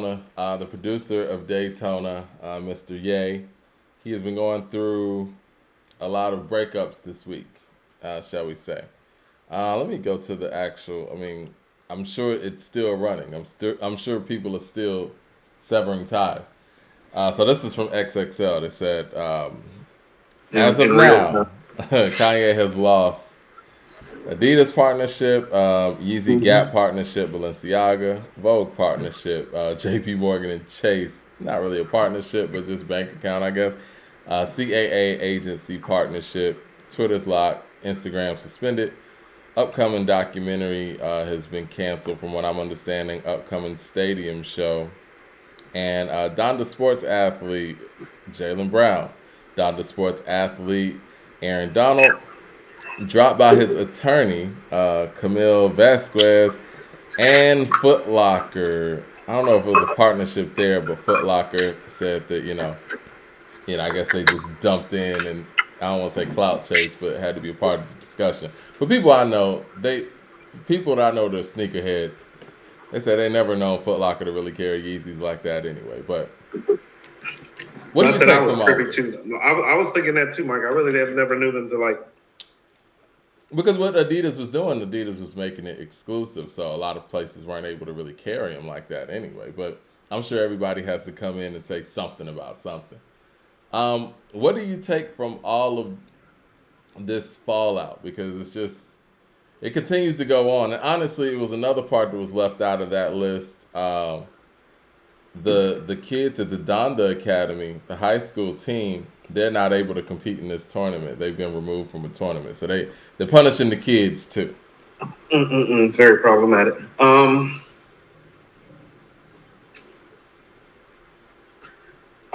Daytona, the producer of Daytona, Mr. Ye. He has been going through a lot of breakups this week, shall we say. Let me go to the actual. I mean, I'm sure it's still running. I'm sure people are still severing ties. So this is from XXL. They said, as of in real time. now, Kanye has lost Adidas partnership, Yeezy Gap Hmm. partnership, Balenciaga, Vogue partnership, JP Morgan and Chase. Not really a partnership, but just bank account, I guess. CAA agency partnership, Twitter's locked, Instagram suspended. Upcoming documentary has been canceled, from what I'm understanding. Upcoming stadium show. And Donda sports athlete Jalen Brown, Donda sports athlete Aaron Donald, dropped by his attorney, Camille Vasquez, and Foot Locker. I don't know if it was a partnership there, but Foot Locker said that I guess they just dumped in, and I don't want to say clout chase, but it had to be a part of the discussion. For people I know, people that I know they're sneakerheads. They said they never known Foot Locker to really carry Yeezys like that anyway. But what do Not you that I take was from all privy of this? to. No, I was thinking that too, Mike. I really have never knew them to like. Because what Adidas was doing, Adidas was making it exclusive, so a lot of places weren't able to really carry them like that anyway. But I'm sure everybody has to come in and say something about something. What do you take from all of this fallout? Because it continues to go on, and honestly, it was another part that was left out of that list. The kids at the Donda Academy, the high school team, they're not able to compete in this tournament. They've been removed from a tournament, so they're punishing the kids too. It's very problematic. I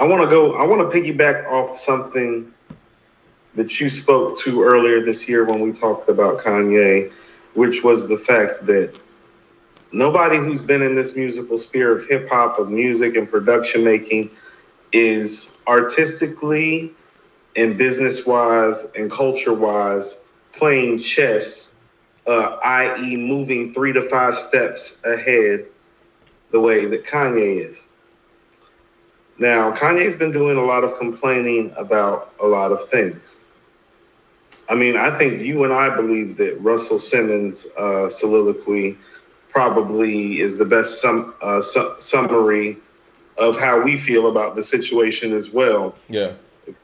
want to go. I want to piggyback off something that you spoke to earlier this year when we talked about Kanye, which was the fact that nobody who's been in this musical sphere of hip hop, of music and production making, is artistically and business wise and culture wise playing chess, i.e., moving 3 to 5 steps ahead the way that Kanye is. Now, Kanye's been doing a lot of complaining about a lot of things. I mean, I think you and I believe that Russell Simmons' soliloquy probably is the best summary of how we feel about the situation as well. Yeah.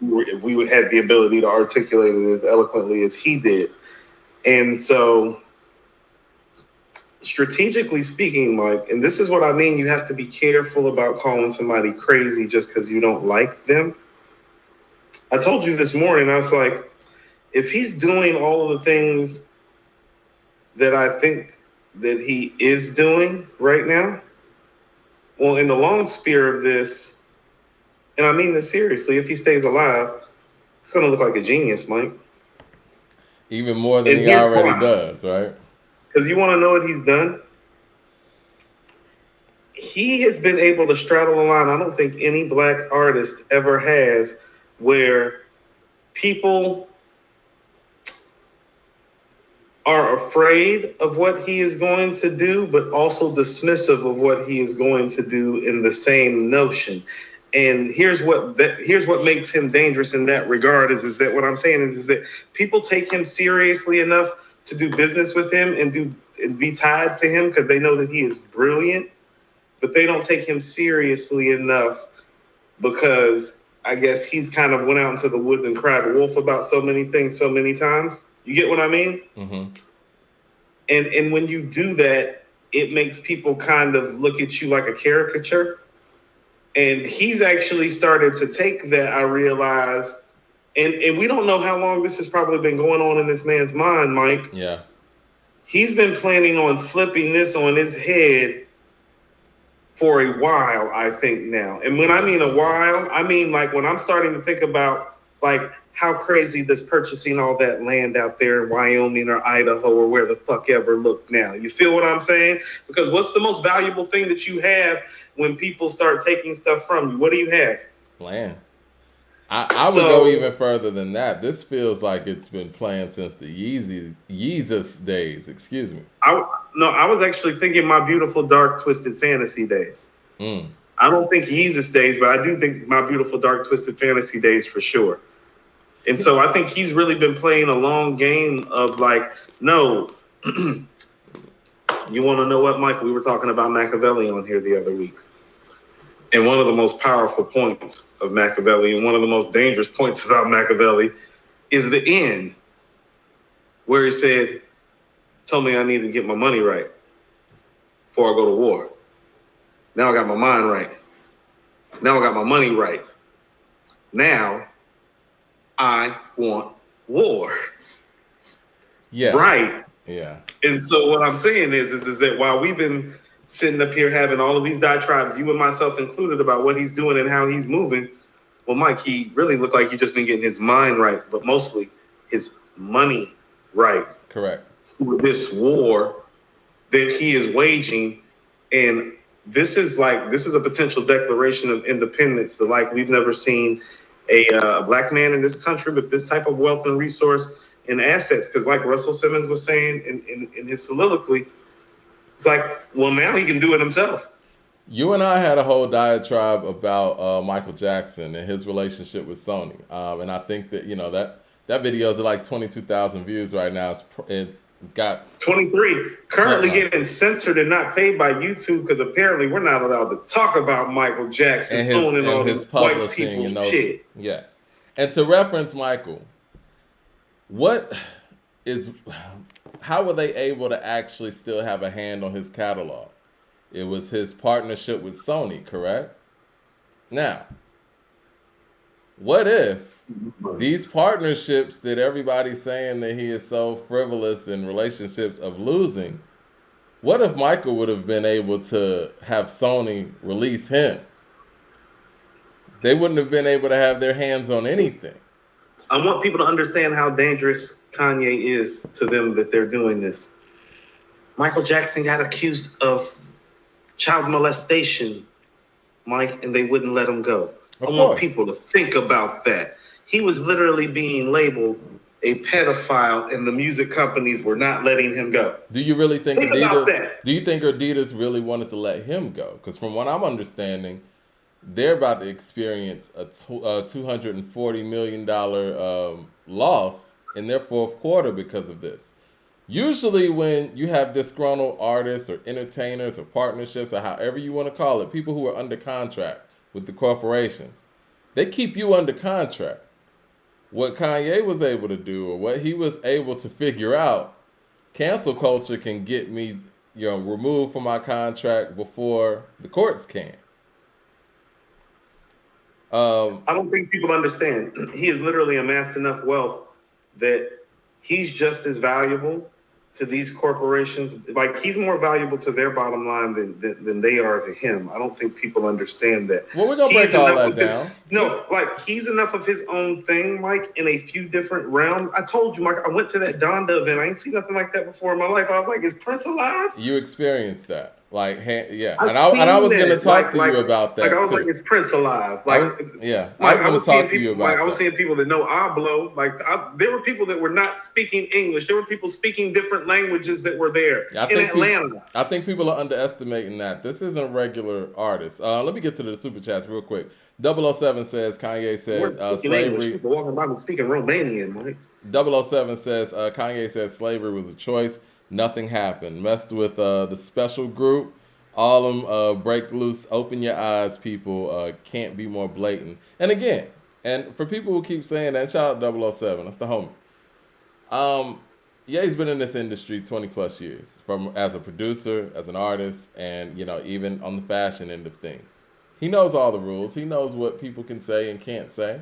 If we had the ability to articulate it as eloquently as he did. And so, strategically speaking, Mike, and this is what I mean, you have to be careful about calling somebody crazy just because you don't like them. I told you this morning, I was like, if he's doing all of the things that I think that he is doing right now, well, in the long spear of this, and I mean this seriously, if he stays alive, it's going to look like a genius, Mike. Even more than And he here's already why. does, right? Because you want to know what he's done? He has been able to straddle the line I don't think any black artist ever has, where people are afraid of what he is going to do, but also dismissive of what he is going to do in the same notion. And here's what makes him dangerous in that regard is that what I'm saying is that people take him seriously enough to do business with him and be tied to him because they know that he is brilliant, but they don't take him seriously enough because I guess he's kind of went out into the woods and cried wolf about so many things so many times. You get what I mean? Mm-hmm. And when you do that, it makes people kind of look at you like a caricature. And he's actually started to take that, I realize. And we don't know how long this has probably been going on in this man's mind, Mike. Yeah. He's been planning on flipping this on his head for a while, I think now. And when I mean a while, I mean like when I'm starting to think about like how crazy does purchasing all that land out there in Wyoming or Idaho or where the fuck ever look now. You feel what I'm saying? Because what's the most valuable thing that you have when people start taking stuff from you? What do you have? Land. I would go So even further than that. This feels like it's been playing since the Yeezus days. Excuse me. I no, I was actually thinking my beautiful dark twisted fantasy days. Mm. I don't think Yeezus days, but I do think My Beautiful Dark Twisted Fantasy days for sure. And so I think he's really been playing a long game of like, no, you want to know what, Mike? We were talking about Machiavelli on here the other week. And one of the most powerful points of Machiavelli, and one of the most dangerous points about Machiavelli, is the end, where he said, told me I need to get my money right before I go to war. Now I got my mind right. Now I got my money right. Now I want war. Yeah. Right. Yeah. And so what I'm saying is that while we've been sitting up here having all of these diatribes, you and myself included, about what he's doing and how he's moving, well, Mike, he really looked like he just been getting his mind right, but mostly his money right. Correct. For this war that he is waging. And this is a potential declaration of independence that like we've never seen a black man in this country with this type of wealth and resource and assets. Because like Russell Simmons was saying in his soliloquy, it's like, well, now he can do it himself. You and I had a whole diatribe about Michael Jackson and his relationship with Sony, and I think that that video is at like 22,000 views right now. It got 23 currently like getting censored and not paid by YouTube because apparently we're not allowed to talk about Michael Jackson and owning all his this white publishing and people's those shit. yeah. And to reference Michael, what is how were they able to actually still have a hand on his catalog? It was his partnership with Sony, correct? Now, what if these partnerships that everybody's saying that he is so frivolous in relationships of losing, what if Michael would have been able to have Sony release him? They wouldn't have been able to have their hands on anything. I want people to understand how dangerous Kanye is to them that they're doing this. Michael Jackson got accused of child molestation, Mike, and they wouldn't let him go. I want people to think about that. He was literally being labeled a pedophile, and the music companies were not letting him go. Do you really think Think about that. Do you think Adidas really wanted to let him go? Because from what I'm understanding, they're about to experience a $240 million loss in their fourth quarter because of this. Usually when you have disgruntled artists or entertainers or partnerships or however you want to call it, people who are under contract with the corporations, they keep you under contract. What Kanye was able to do or what he was able to figure out, cancel culture can get me removed from my contract before the courts can. I don't think people understand. He has literally amassed enough wealth that he's just as valuable to these corporations. Like, he's more valuable to their bottom line than they are to him. I don't think people understand that. Well, we're going to break all that down. No, like, he's enough of his own thing, Mike, in a few different realms. I told you, Mike, I went to that Donda event. I ain't seen nothing like that before in my life. I was like, is Prince alive? You experienced that. Like, yeah. And I was going to talk to you about that. Like, I was too. like, is Prince alive? Like, I was going to talk to you about that. I was seeing people that know Ablo. Like, there were people that were not speaking English. There were people speaking different languages that were there in Atlanta. I think people are underestimating that. This isn't a regular artist. Let me get to the super chats real quick. 007 says, Kanye said slavery. People walking by me speaking Romanian, Mike. 007 says, Kanye said slavery was a choice. Nothing happened. Messed with the special group. All them break loose. Open your eyes, people. Can't be more blatant. And again, and for people who keep saying that, shout out 007. That's the homie. Yeah, he's been in this industry 20 plus years, from as a producer, as an artist, and even on the fashion end of things. He knows all the rules. He knows what people can say and can't say.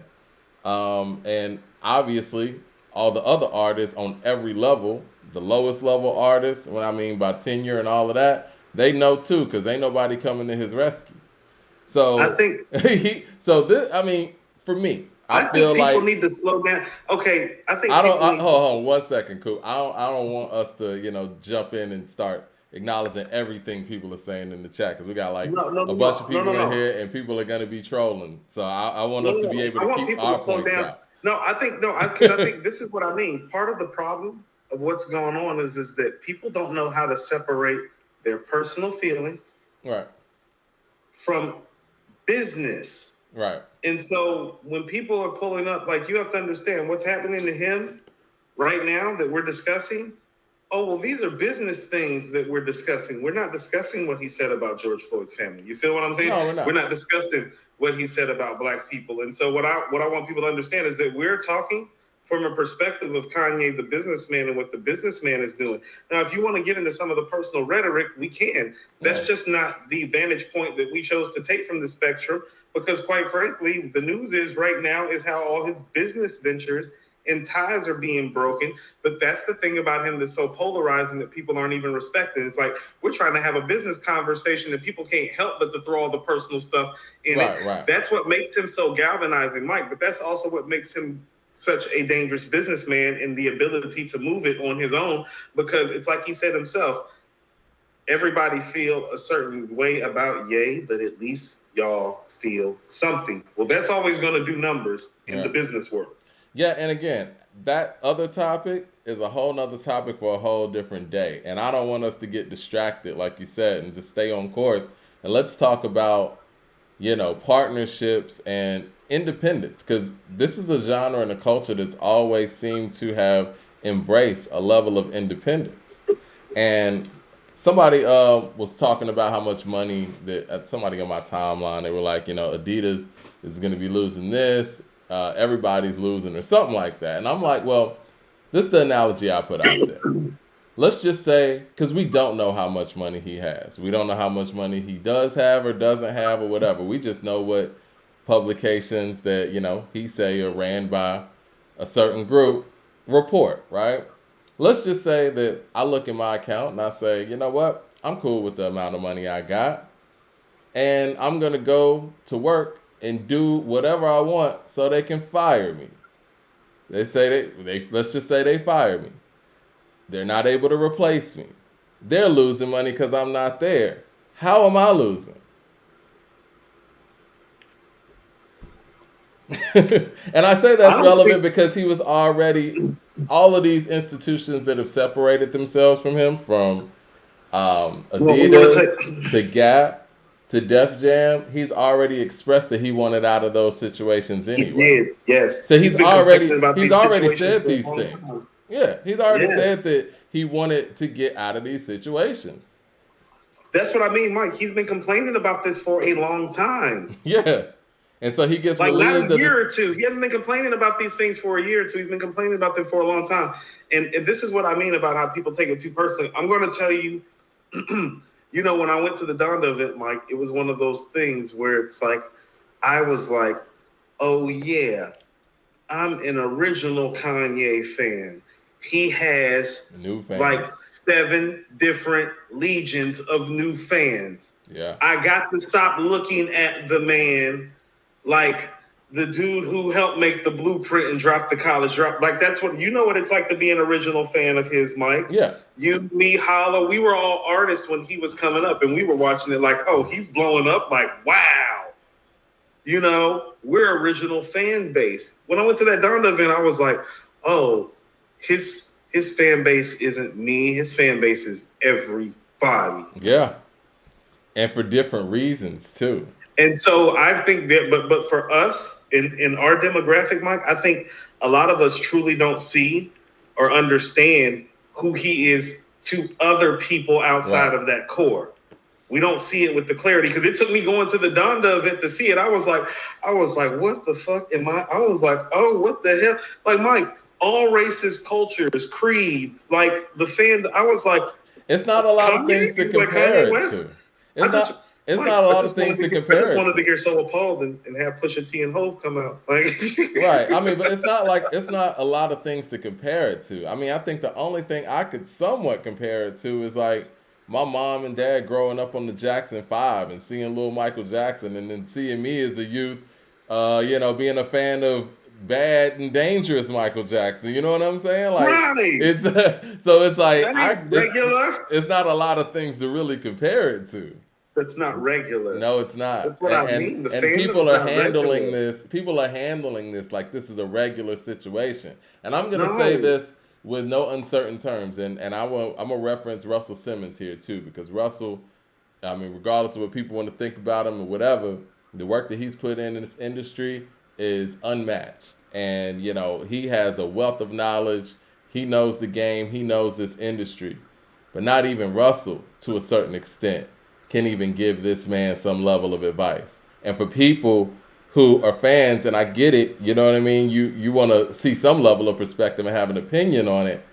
And obviously, all the other artists on every level, the lowest level artists, what I mean by tenure and all of that, they know too, because ain't nobody coming to his rescue. So I think for me, I feel think people like need to slow down. Okay, I think hold on 1 second, Coop. I don't want us to jump in and start acknowledging everything people are saying in the chat, because we got a bunch of people in here and people are going to be trolling. So I want us to be able to keep our points out. I think this is what I mean. Part of the problem of what's going on is that people don't know how to separate their personal feelings from business. Right. And so when people are pulling up, like, you have to understand what's happening to him right now that we're discussing. Oh, well, these are business things that we're discussing. We're not discussing what he said about George Floyd's family. You feel what I'm saying? No, we're We're not. not discussing what he said about black people. And so what I want people to understand is that we're talking from a perspective of Kanye, the businessman, and what the businessman is doing. Now, if you want to get into some of the personal rhetoric, we can. That's just not the vantage point that we chose to take from the spectrum, because quite frankly, the news is right now is how all his business ventures and ties are being broken. But that's the thing about him that's so polarizing that people aren't even respecting. It's like we're trying to have a business conversation and people can't help but to throw all the personal stuff in it. Right. That's what makes him so galvanizing, Mike. But that's also what makes him such a dangerous businessman in the ability to move it on his own, because it's like he said himself, everybody feel a certain way about Ye, but at least y'all feel something. Well, that's always going to do numbers in the business world. Yeah, and again, that other topic is a whole nother topic for a whole different day. And I don't want us to get distracted, like you said, and just stay on course. And let's talk about, partnerships and independence, because this is a genre and a culture that's always seemed to have embraced a level of independence. And somebody was talking about how much money that somebody on my timeline, they were like, Adidas is going to be losing this, everybody's losing, or something like that. And I'm like, well, this is the analogy I put out there. Let's just say, because we don't know how much money he has. We don't know how much money he does have or doesn't have or whatever. We just know what publications that, he say are ran by a certain group report, right? Let's just say that I look at my account and I say, you know what? I'm cool with the amount of money I got. And I'm going to go to work and do whatever I want so they can fire me. They say they let's just say they fire me. They're not able to replace me. They're losing money because I'm not there. How am I losing? And I say that's relevant because he was already, all of these institutions that have separated themselves from him, from Adidas to Gap to Def Jam, he's already expressed that he wanted out of those situations anyway. He did, yes. So he's already said these things. Yeah, he's already said that he wanted to get out of these situations. That's what I mean, Mike. He's been complaining about this for a long time. Yeah. And so he gets like not a year or two. He hasn't been complaining about these things for a year or two. He's been complaining about them for a long time. And this is what I mean about how people take it too personally. I'm going to tell you, when I went to the Donda event, Mike, it was one of those things where it's like, I was like, oh yeah, I'm an original Kanye fan. He has like 7 different legions of new fans. Yeah. I got to stop looking at the man like the dude who helped make the blueprint and drop the college drop. Like, that's what, what it's like to be an original fan of his, Mike. Yeah. You, me, Hollow, we were all artists when he was coming up, and we were watching it like, oh, he's blowing up, like, wow. We're original fan base. When I went to that Donda event, I was like, oh, his fan base isn't me. His fan base is everybody. Yeah. And for different reasons, too. And so I think that, but for us in our demographic, Mike, I think a lot of us truly don't see or understand who he is to other people outside of that core. We don't see it with the clarity, because it took me going to the Donda event to see it. I was like, what the fuck am I? I was like, oh, what the hell? Like, Mike, all races, cultures, creeds, like the fan. I was like, it's not a lot of things to compare it to. It's not a lot of things to compare it to. I just wanted to hear So Appalled and have Pusha T and Hov come out. Like, right. I mean, but it's not a lot of things to compare it to. I mean, I think the only thing I could somewhat compare it to is like my mom and dad growing up on the Jackson 5 and seeing Lil Michael Jackson, and then seeing me as a youth, being a fan of Bad and Dangerous Michael Jackson. You know what I'm saying? Like, it's so it's like regular. It's not a lot of things to really compare it to. That's not regular. No, it's not. That's what I mean. And people are handling this. People are handling this like this is a regular situation. And I'm gonna say this with no uncertain terms. And I'm gonna reference Russell Simmons here too, because Russell I mean, regardless of what people want to think about him or whatever, the work that he's put in this industry is unmatched. And, you know, he has a wealth of knowledge. He knows the game, he knows this industry. But not even Russell, to a certain extent, can even give this man some level of advice. And for people who are fans, and I get it, you know what I mean? You want to see some level of perspective and have an opinion on it.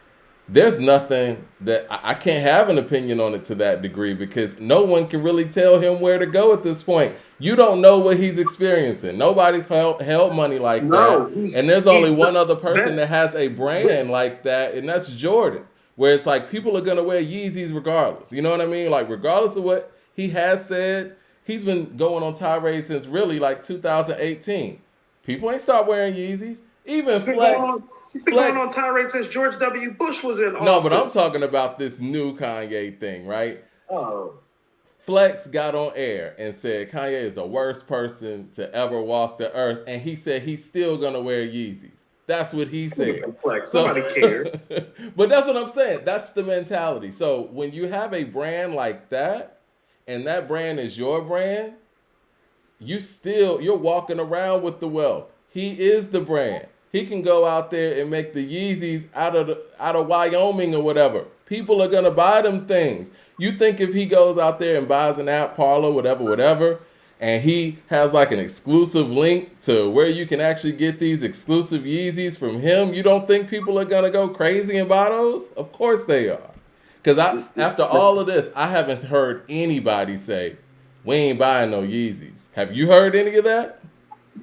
There's nothing that I can't have an opinion on it to that degree because no one can really tell him where to go at this point. You don't know what he's experiencing. Nobody's held money like No, that. And there's only one other person that that's has a brand like that, and that's Jordan. Where it's like people are gonna wear Yeezys regardless. You know what I mean? Like regardless of what he has said, he's been going on tirade since really like 2018. People ain't start wearing Yeezys. Even he's been going Flex, on. He's been going on Flex. tirade since George W. Bush was in No, but I'm office. talking about this new Kanye thing, right? Oh, Flex got on air and said Kanye is the worst person to ever walk the earth, and he said he's still gonna wear Yeezys. That's what he said. complex. So, Nobody cares. but that's what I'm saying. That's the mentality. So when you have a brand like that, and that brand is your brand, you're walking around with the wealth. He is the brand. He can go out there and make the Yeezys out of Wyoming or whatever. People are gonna buy them things. You think if he goes out there and buys an app, Parlor, whatever, and he has like an exclusive link to where you can actually get these exclusive Yeezys from him, you don't think people are gonna go crazy and buy those? Of course they are. Because after all of this, I haven't heard anybody say, we ain't buying no Yeezys. Have you heard any of that?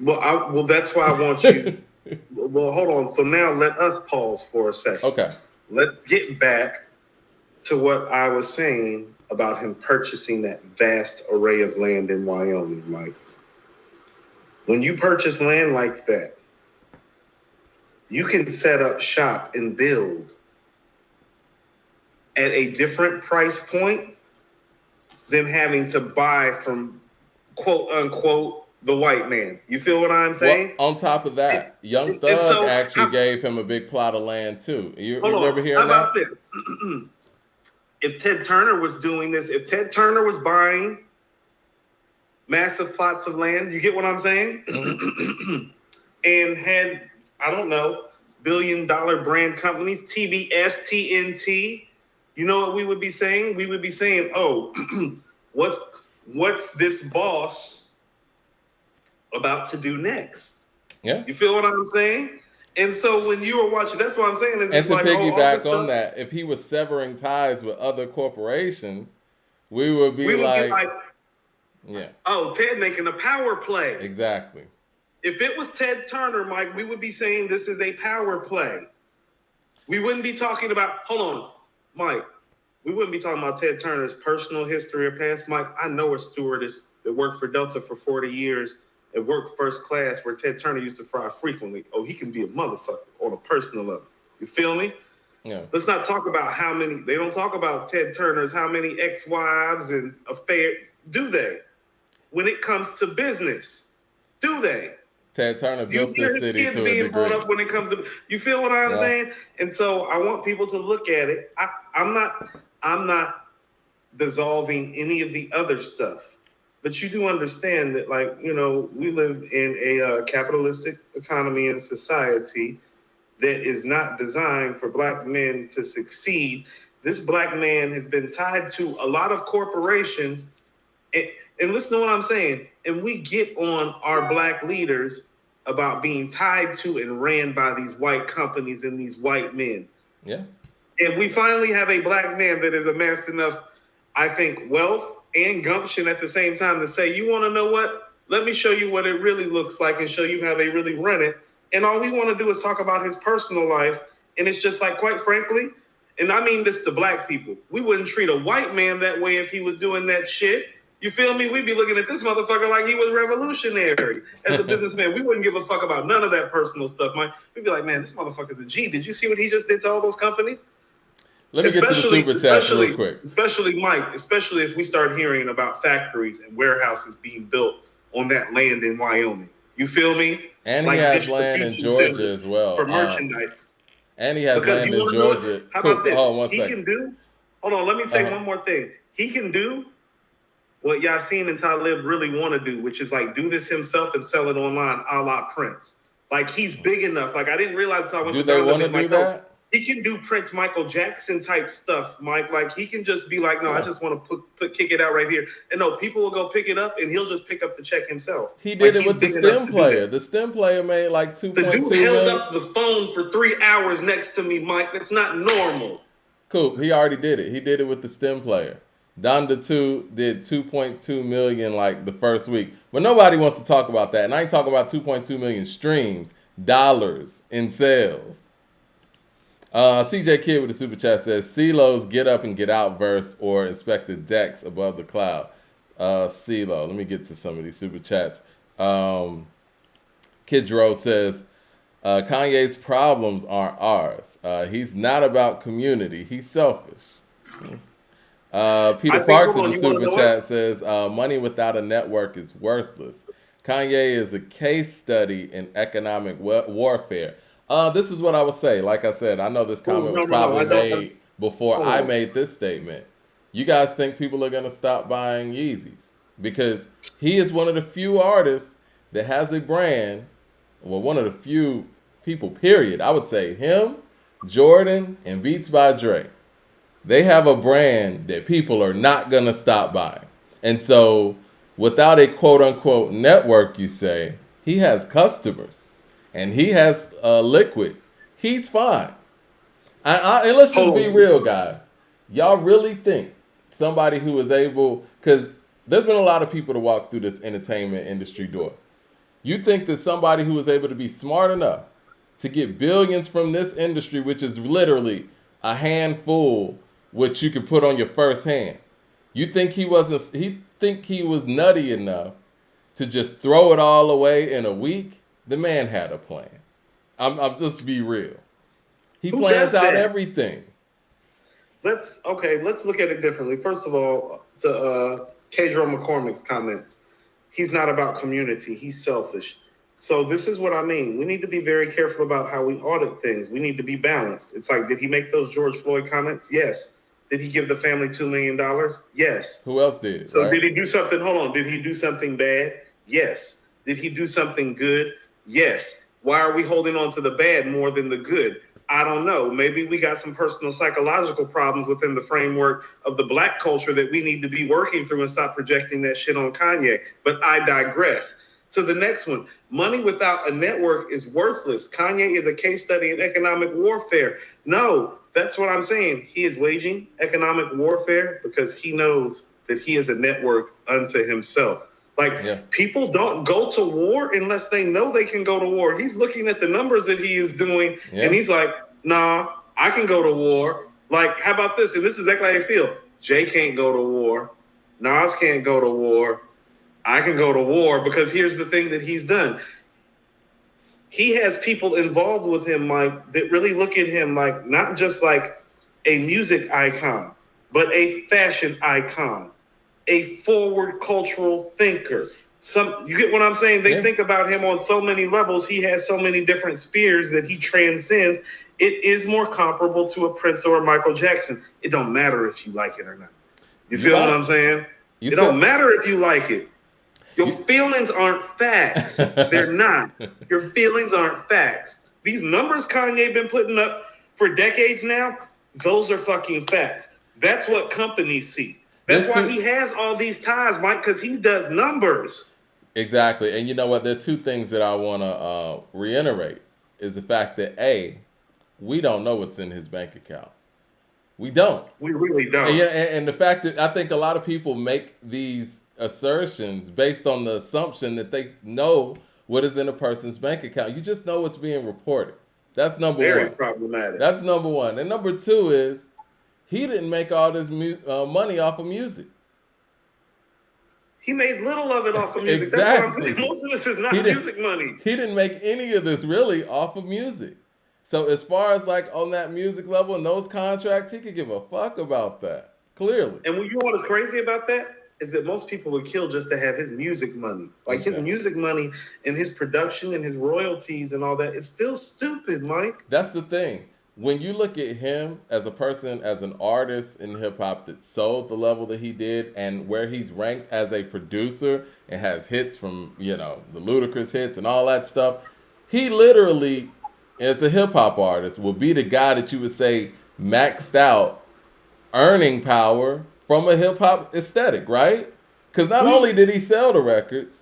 Well, that's why I want you. Well, hold on. So now let us pause for a second. Okay. Let's get back to what I was saying about him purchasing that vast array of land in Wyoming, Mike. When you purchase land like that, you can set up shop and build at a different price point than having to buy from quote unquote the white man. You feel what I'm saying? Well, on top of that, Young Thug actually gave him a big plot of land too. You remember hearing that? How about that? this? If Ted Turner was doing this, if Ted Turner was buying massive plots of land, you get what I'm saying? Mm-hmm. And had, I don't know, billion-dollar brand companies, TBS, TNT, you know what we would be saying? We would be saying, oh, what's this boss about to do next? Yeah. You feel what I'm saying? And so when you were watching, that's what I'm saying. Is and to like, piggyback on that, if he was severing ties with other corporations, we would be like, yeah. Oh, Ted making a power play. Exactly. If it was Ted Turner, Mike, we would be saying this is a power play. We wouldn't be talking about, hold on, Mike, we wouldn't be talking about Ted Turner's personal history or past. Mike, I know a stewardess that worked for Delta for 40 years and worked first class where Ted Turner used to fly frequently. Oh, he can be a motherfucker on a personal level. You feel me? Yeah. Let's not talk about how many, they don't talk about Ted Turner's, how many ex-wives and affairs, do they? When it comes to business, do they? Ted Turner built this city to a degree. Being brought up when it comes to, you feel what I'm saying? And so I want people to look at it. I'm not dissolving any of the other stuff, but you do understand that, like, you know, we live in a capitalistic economy and society that is not designed for black men to succeed. This black man has been tied to a lot of corporations. And listen to what I'm saying. And we get on our black leaders about being tied to and ran by these white companies and these white men. Yeah. And we finally have a black man that has amassed enough, I think, wealth and gumption at the same time to say, you want to know what? Let me show you what it really looks like and show you how they really run it. And all we want to do is talk about his personal life. And it's just like, quite frankly, and I mean this to black people, we wouldn't treat a white man that way if he was doing that shit. You feel me? We'd be looking at this motherfucker like he was revolutionary as a businessman. We wouldn't give a fuck about none of that personal stuff, man. We'd be like, man, this motherfucker's a G. Did you see what he just did to all those companies? Let me get to the super chat real quick. Especially, Mike, especially if we start hearing about factories and warehouses being built on that land in Wyoming. You feel me? And he has land in Georgia as well. For merchandise. And he has land in Georgia. How about this? Hold on one he second. Can do, hold on, let me say one more thing. He can do what Yasin and Talib really want to do, which is like do this himself and sell it online a la Prince. Like he's big enough. Like I didn't realize until I went Do to they Ghana want to that do like that? he can do Prince, Michael Jackson type stuff, Mike. Like he can just be like, no, I just want to kick it out right here. And no, people will go pick it up, and he'll just pick up the check himself. He Like did it he's with the big enough stem to do player. that. The stem player made like The dude 2.2 held million. up the phone for 3 hours next to me, Mike. That's not normal. Coop, he already did it. He did it with the stem player. Donda 2 did 2.2 million like the first week. But nobody wants to talk about that. And I ain't talking about 2.2 million streams, dollars in sales. CJ Kidd with the super chat says, CeeLo's Get Up and Get Out verse or inspect the decks above the cloud. CeeLo, let me get to some of these super chats. Kid Dro says, Kanye's problems aren't ours. He's not about community. He's selfish. Peter Parks with the super chat says, money without a network is worthless. Kanye is a case study in economic warfare. This is what I would say. Like I said, I know this comment was probably made before I made this statement. You guys think people are going to stop buying Yeezys? Because he is one of the few artists that has a brand, well, one of the few people, period. I would say him, Jordan, and Beats by Dre. They have a brand that people are not going to stop buying. And so, without a quote-unquote network, you say, he has customers. And he has liquid. He's fine. And let's just be real, guys. Y'all really think somebody who is able, because there's been a lot of people to walk through this entertainment industry door. You think that somebody who is able to be smart enough to get billions from this industry, which is literally a handful, which you can put on your first hand. You think he was nutty enough to just throw it all away in a week? The man had a plan. I'm just be real. He plans out everything. Let's look at it differently. First of all, to Kedro McCormick's comments, he's not about community. He's selfish. So this is what I mean. We need to be very careful about how we audit things. We need to be balanced. It's like, did he make those George Floyd comments? Yes. Did he give the family $2 million? Yes. Who else did? So Did he do something? Hold on. Did he do something bad? Yes. Did he do something good? Yes. Why are we holding on to the bad more than the good? I don't know. Maybe we got some personal psychological problems within the framework of the black culture that we need to be working through and stop projecting that shit on Kanye. But I digress. To the next one. Money without a network is worthless. Kanye is a case study in economic warfare. No, that's what I'm saying. He is waging economic warfare because he knows that he is a network unto himself. People don't go to war unless they know they can go to war. He's looking at the numbers that he is doing, and he's like, nah, I can go to war. Like, how about this? And this is exactly how I feel. Jay can't go to war. Nas can't go to war. I can go to war because here's the thing that he's done. He has people involved with him, Mike, that really look at him like not just like a music icon, but a fashion icon, a forward cultural thinker. You get what I'm saying? They think about him on so many levels. He has so many different spheres that he transcends. It is more comparable to a Prince or a Michael Jackson. It don't matter if you like it or not. You feel what I'm saying? It don't matter if you like it. Your feelings aren't facts. They're not. Your feelings aren't facts. These numbers Kanye been putting up for decades now, those are fucking facts. That's what companies see. That's why he has all these ties, Mike, because he does numbers. Exactly. And you know what? There are two things that I want to reiterate is the fact that, A, we don't know what's in his bank account. We don't. We really don't. And the fact that I think a lot of people make these assertions based on the assumption that they know what is in a person's bank account. You just know what's being reported. That's number one. Very problematic. That's number one. And number two is he didn't make all this money off of music. He made little of it off of music. Exactly. That's what I'm saying. Most of this is not music money. He didn't make any of this really off of music. So as far as like on that music level and those contracts, he could give a fuck about that. Clearly. And you know what is crazy about that? Is that most people would kill just to have his music money. Like his music money and his production and his royalties and all that. It's still stupid, Mike. That's the thing. when you look at him as a person, as an artist in hip hop that sold the level that he did, and where he's ranked as a producer and has hits from, the Ludacris hits and all that stuff, he literally, as a hip hop artist, will be the guy that you would say maxed out earning power from a hip hop aesthetic, right? Because not only did he sell the records,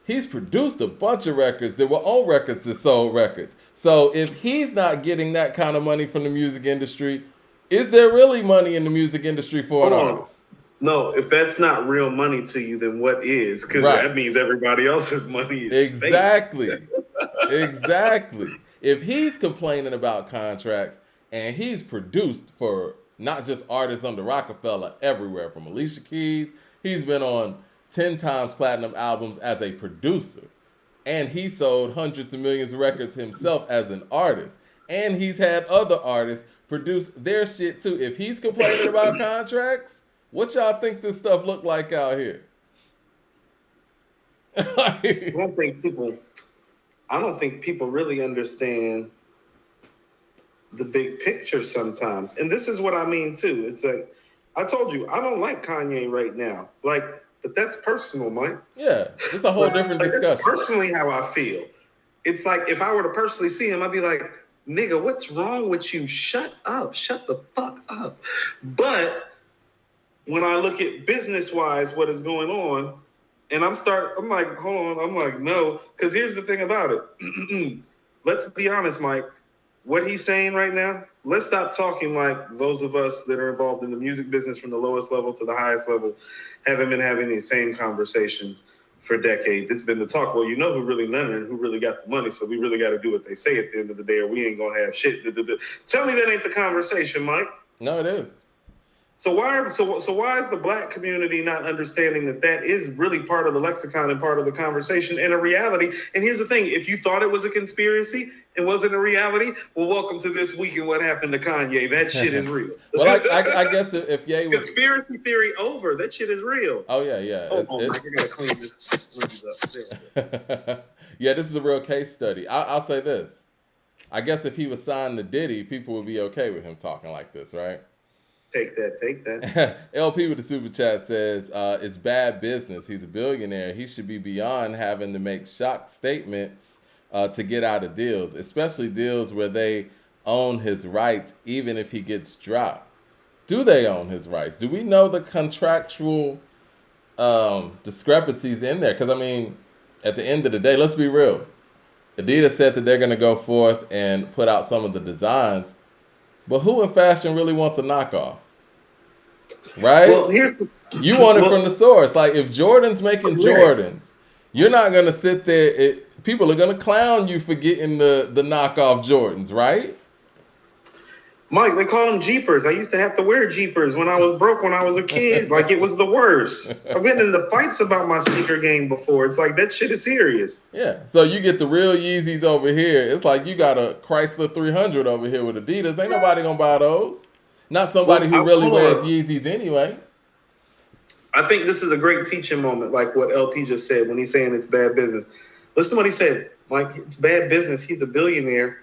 he's produced a bunch of records that were on records that sold records. So if he's not getting that kind of money from the music industry, is there really money in the music industry for an Hold on. artist? No, if that's not real money to you, then what is? Because Right. that means everybody else's money is Exactly. Exactly. If he's complaining about contracts and he's produced for not just artists under Rockefeller, everywhere from Alicia Keys, he's been on 10 times platinum albums as a producer. And he sold hundreds of millions of records himself as an artist. And he's had other artists produce their shit too. If he's complaining about contracts, what y'all think this stuff look like out here? I don't think people really understand the big picture sometimes. And this is what I mean too. It's like, I told you, I don't like Kanye right now. But that's personal, Mike. Yeah, it's a whole different discussion. That's personally how I feel. It's like if I were to personally see him, I'd be like, nigga, what's wrong with you? Shut up. Shut the fuck up. But when I look at business-wise what is going on, and I'm like, hold on. I'm like, no. Because here's the thing about it. Let's be honest, Mike. What he's saying right now, let's stop talking like those of us that are involved in the music business from the lowest level to the highest level haven't been having these same conversations for decades. It's been the talk, well, you know who really none and who really got the money, so we really got to do what they say at the end of the day or we ain't going to have shit. Tell me that ain't the conversation, Mike. No, it is. So why is the black community not understanding that is really part of the lexicon and part of the conversation and a reality? And here's the thing: if you thought it was a conspiracy, it wasn't a reality. Well, welcome to This Week in What Happened to Kanye. That shit is real. Well, I guess if Ye was conspiracy theory over, that shit is real. Oh yeah. Oh, Mike, I gotta clean this up. Yeah, this is a real case study. I'll say this: I guess if he was signed to Diddy, people would be okay with him talking like this, right? Take that. LP with the super chat says, it's bad business. He's a billionaire. He should be beyond having to make shock statements to get out of deals, especially deals where they own his rights, even if he gets dropped. Do they own his rights? Do we know the contractual discrepancies in there? Because, I mean, at the end of the day, let's be real. Adidas said that they're going to go forth and put out some of the designs. But who in fashion really wants a knockoff? Right? Well, you want it from the source. Like, if Jordan's making Jordans, you're not going to sit there. People are going to clown you for getting the knockoff Jordans, right? Mike, they call them Jeepers. I used to have to wear Jeepers when I was broke when I was a kid. Like, it was the worst. I've been in the fights about my sneaker game before. It's like, that shit is serious. Yeah. So you get the real Yeezys over here. It's like you got a Chrysler 300 over here with Adidas. Ain't nobody going to buy those. Not somebody who really wears Yeezys anyway. I think this is a great teaching moment, like what LP just said when he's saying it's bad business. Listen to what he said. Mike, it's bad business. He's a billionaire.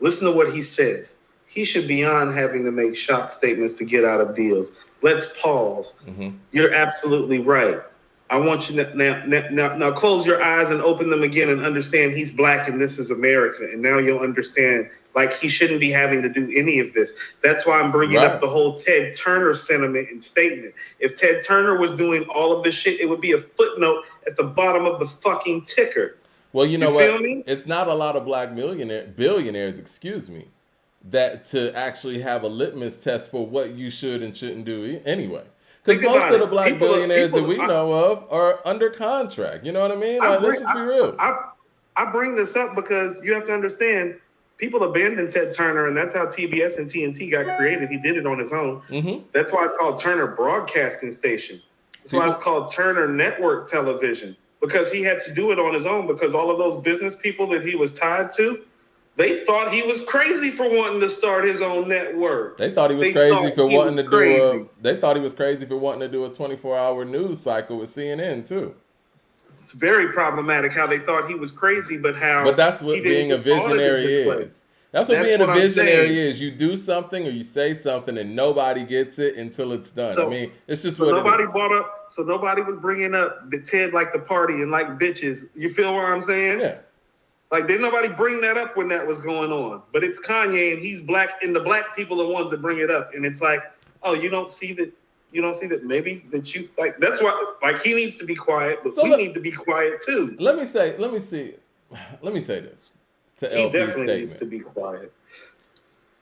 Listen to what he says. He should be on having to make shock statements to get out of deals. Let's pause. Mm-hmm. You're absolutely right. I want you to now close your eyes and open them again and understand he's black and this is America. And now you'll understand, like, he shouldn't be having to do any of this. That's why I'm bringing up the whole Ted Turner sentiment and statement. If Ted Turner was doing all of this shit, it would be a footnote at the bottom of the fucking ticker. Well, you know what? It's not a lot of black billionaires, that to actually have a litmus test for what you should and shouldn't do anyway. Because most of the black billionaires that we know of are under contract. You know what I mean? Let's just be real. I bring this up because you have to understand, people abandoned Ted Turner, and that's how TBS and TNT got created. He did it on his own. Mm-hmm. That's why it's called Turner Broadcasting Station. That's why it's called Turner Network Television, because he had to do it on his own, because all of those business people that he was tied to, they thought he was crazy for wanting to start his own network. They thought he was crazy for wanting to do They thought he was crazy for wanting to do a 24-hour news cycle with CNN too. It's very problematic how they thought he was crazy, but that's what being a visionary is. That's what That's being a what I'm visionary saying. is. You do something or you say something and nobody gets it until it's done. I So mean, it's just so what it nobody is. brought up. So nobody was bringing up the Ted like the party and like bitches. You feel what I'm saying? Yeah. Like, did nobody bring that up when that was going on? But it's Kanye, and he's black, and the black people are the ones that bring it up. And it's like, oh, you don't see that. You don't see that maybe that you like. That's why, like, he needs to be quiet, but So we need to be quiet too. let me say this to He LP's definitely needs to statement. be quiet.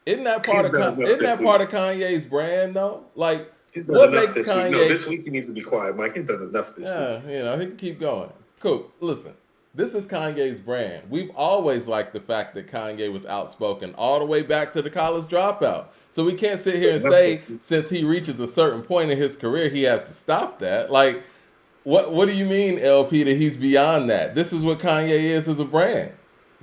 Isn't that part He's of done enough isn't this that week. part of Kanye's brand though? Like, He's done what enough makes this week. No, Kanye? this week he needs to be quiet, Mike. He's done enough this week. Yeah, he can keep going. Cool. Listen, this is Kanye's brand. We've always liked the fact that Kanye was outspoken all the way back to the college dropout. So we can't sit here and say since he reaches a certain point in his career he has to stop that. Like, what do you mean, LP, that he's beyond that? This is what Kanye is as a brand.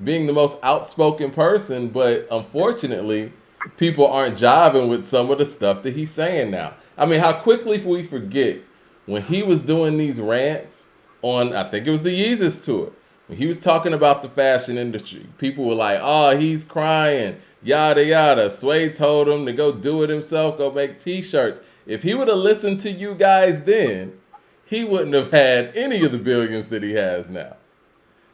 Being the most outspoken person, but unfortunately, people aren't jiving with some of the stuff that he's saying now. I mean, how quickly we forget when he was doing these rants on, I think it was the Yeezus tour, when he was talking about the fashion industry. People were like, oh, he's crying, yada, yada. Sway told him to go do it himself, go make t-shirts. If he would have listened to you guys then, he wouldn't have had any of the billions that he has now.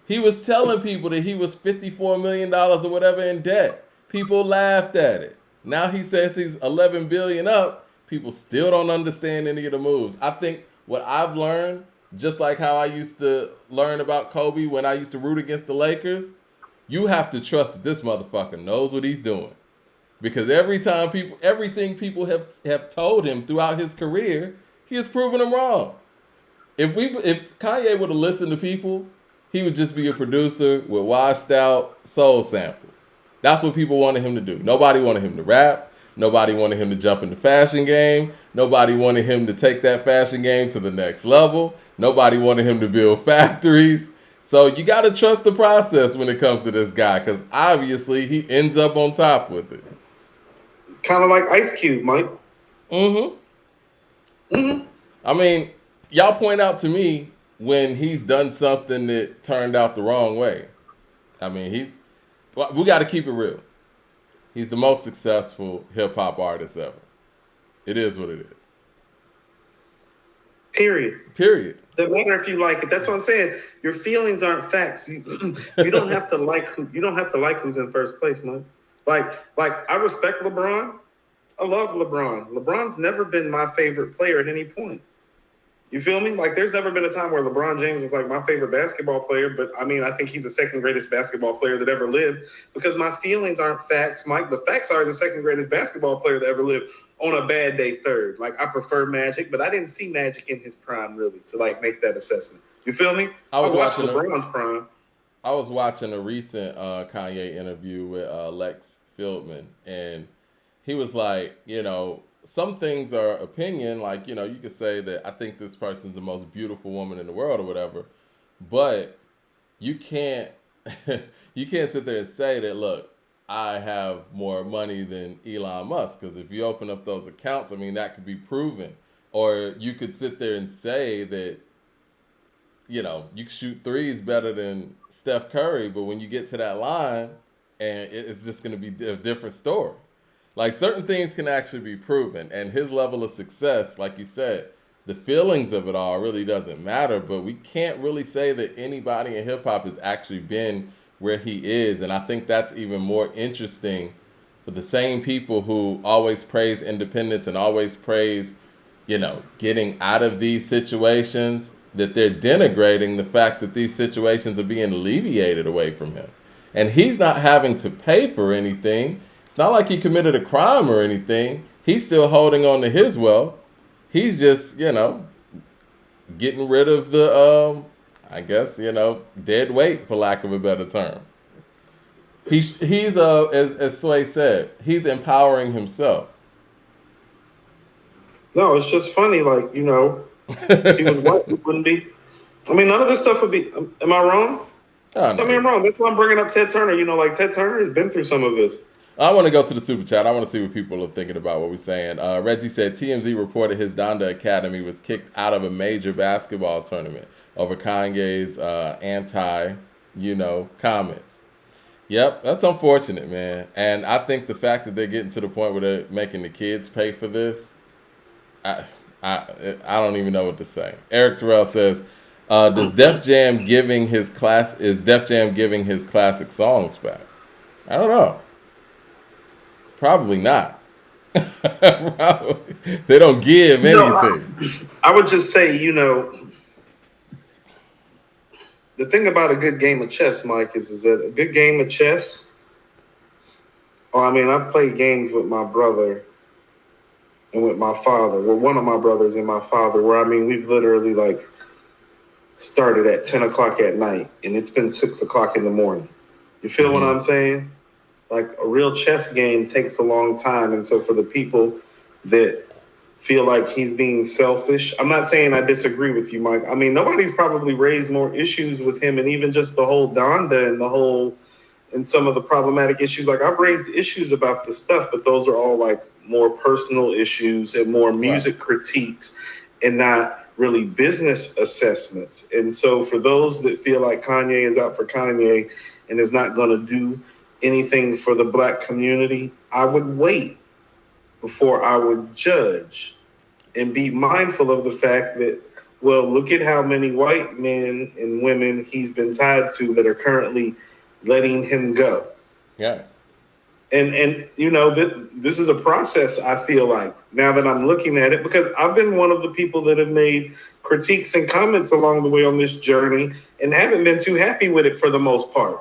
He was telling people that he was $54 million or whatever in debt. People laughed at it. Now he says he's 11 billion up. People still don't understand any of the moves. I think what I've learned, just like how I used to learn about Kobe when I used to root against the Lakers, you have to trust that this motherfucker knows what he's doing. Because everything people have told him throughout his career, he has proven them wrong. If Kanye would have listened to people, he would just be a producer with washed out soul samples. That's what people wanted him to do. Nobody wanted him to rap. Nobody wanted him to jump in the fashion game. Nobody wanted him to take that fashion game to the next level. Nobody wanted him to build factories. So you got to trust the process when it comes to this guy, because obviously he ends up on top with it. Kind of like Ice Cube, Mike. I mean, y'all point out to me when he's done something that turned out the wrong way. I mean, we got to keep it real. He's the most successful hip hop artist ever. It is what it is. Period. Period. Doesn't matter if you like it. That's what I'm saying. Your feelings aren't facts. You don't have to like who's in first place, man. Like I respect LeBron. I love LeBron. LeBron's never been my favorite player at any point. You feel me? Like, there's never been a time where LeBron James is like my favorite basketball player, but I mean, I think he's the second greatest basketball player that ever lived, because my feelings aren't facts, Mike. The facts are he's the second greatest basketball player that ever lived. On a bad day, third. Like, I prefer Magic, but I didn't see Magic in his prime, really, to like make that assessment. You feel me? I watched LeBron's prime. I was watching a recent Kanye interview with Lex Fieldman, and he was like, some things are opinion. Like, you could say that I think this person's the most beautiful woman in the world or whatever, but you can't you can't sit there and say that, look, I have more money than Elon Musk, because if you open up those accounts, I mean, that could be proven. Or you could sit there and say that, you can shoot threes better than Steph Curry, but when you get to that line, and it's just going to be a different story. Like, certain things can actually be proven, and his level of success, like you said, the feelings of it all really doesn't matter, but we can't really say that anybody in hip hop has actually been where he is. And I think that's even more interesting for the same people who always praise independence and always praise, getting out of these situations, that they're denigrating the fact that these situations are being alleviated away from him. And he's not having to pay for anything. It's not like he committed a crime or anything. He's still holding on to his wealth. He's just, getting rid of the, dead weight, for lack of a better term. He's as Sway said, he's empowering himself. No, it's just funny. Like, if he was white, it wouldn't be. I mean, none of this stuff would be. Am I wrong? Oh, no. I mean, I'm wrong. That's why I'm bringing up Ted Turner. Like, Ted Turner has been through some of this. I want to go to the super chat. I want to see what people are thinking about what we're saying. Reggie said TMZ reported his Donda Academy was kicked out of a major basketball tournament over Kanye's anti, comments. Yep, that's unfortunate, man. And I think the fact that they're getting to the point where they're making the kids pay for this, I, I don't even know what to say. Eric Terrell says, "Does Def Jam giving his class is Def Jam giving his classic songs back?" I don't know. Probably not. Probably. They don't give You know, anything. I would just say, the thing about a good game of chess, Mike, is that a good game of chess, or I mean, I've played games with my brother and with my father, well, one of my brothers and my father, where I mean, we've literally like started at 10 o'clock at night and it's been 6 o'clock in the morning. You feel what Mm-hmm. I'm saying? Like a real chess game takes a long time. And so for the people that feel like he's being selfish, I'm not saying I disagree with you, Mike. I mean, nobody's probably raised more issues with him and even just the whole Donda and the whole and some of the problematic issues. Like I've raised issues about this stuff, but those are all like more personal issues and more Right. music critiques and not really business assessments. And so for those that feel like Kanye is out for Kanye and is not going to do anything for the black community, I would wait before I would judge and be mindful of the fact that, well, look at how many white men and women he's been tied to that are currently letting him go. Yeah. And this is a process. I feel like now that I'm looking at it, because I've been one of the people that have made critiques and comments along the way on this journey and haven't been too happy with it for the most part.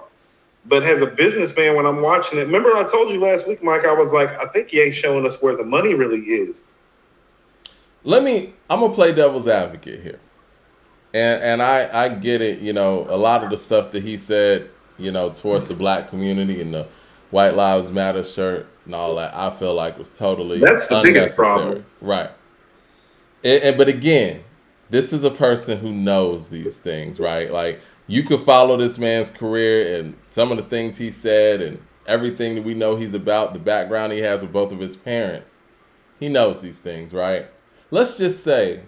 But as a businessman, when I'm watching it, remember I told you last week, Mike, I was like, I think he ain't showing us where the money really is. I'm gonna play devil's advocate here. And I get it, a lot of the stuff that he said, towards the black community and the White Lives Matter shirt and all that, I feel like was totally That's the biggest unnecessary. problem. Right. But again, this is a person who knows these things, right? Like you could follow this man's career and some of the things he said and everything that we know he's about, the background he has with both of his parents. He knows these things, right? Let's just say,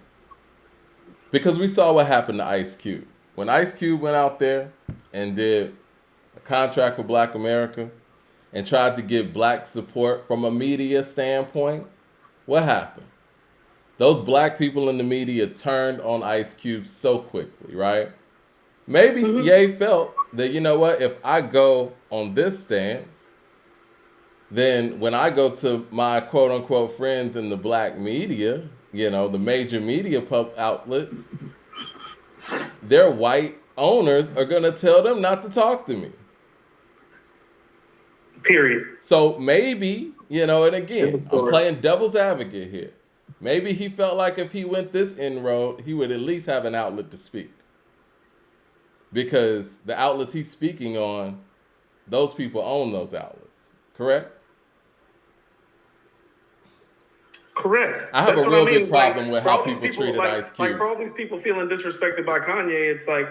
because we saw what happened to Ice Cube. When Ice Cube went out there and did a contract with Black America and tried to get black support from a media standpoint, what happened? Those black people in the media turned on Ice Cube so quickly, right? Maybe Mm-hmm. Ye felt that, you know what, if I go on this stance, then when I go to my quote unquote friends in the black media, the major media outlets, their white owners are going to tell them not to talk to me. Period. So maybe, and In the again, I'm story. playing devil's advocate here. Maybe he felt like if he went this inroad, he would at least have an outlet to speak. Because the outlets he's speaking on, those people own those outlets. Correct? Correct. I have a That's what I real mean. big It's like problem with for how all these people people, treated Ice like Cube. for all these people feeling disrespected by Kanye, it's like,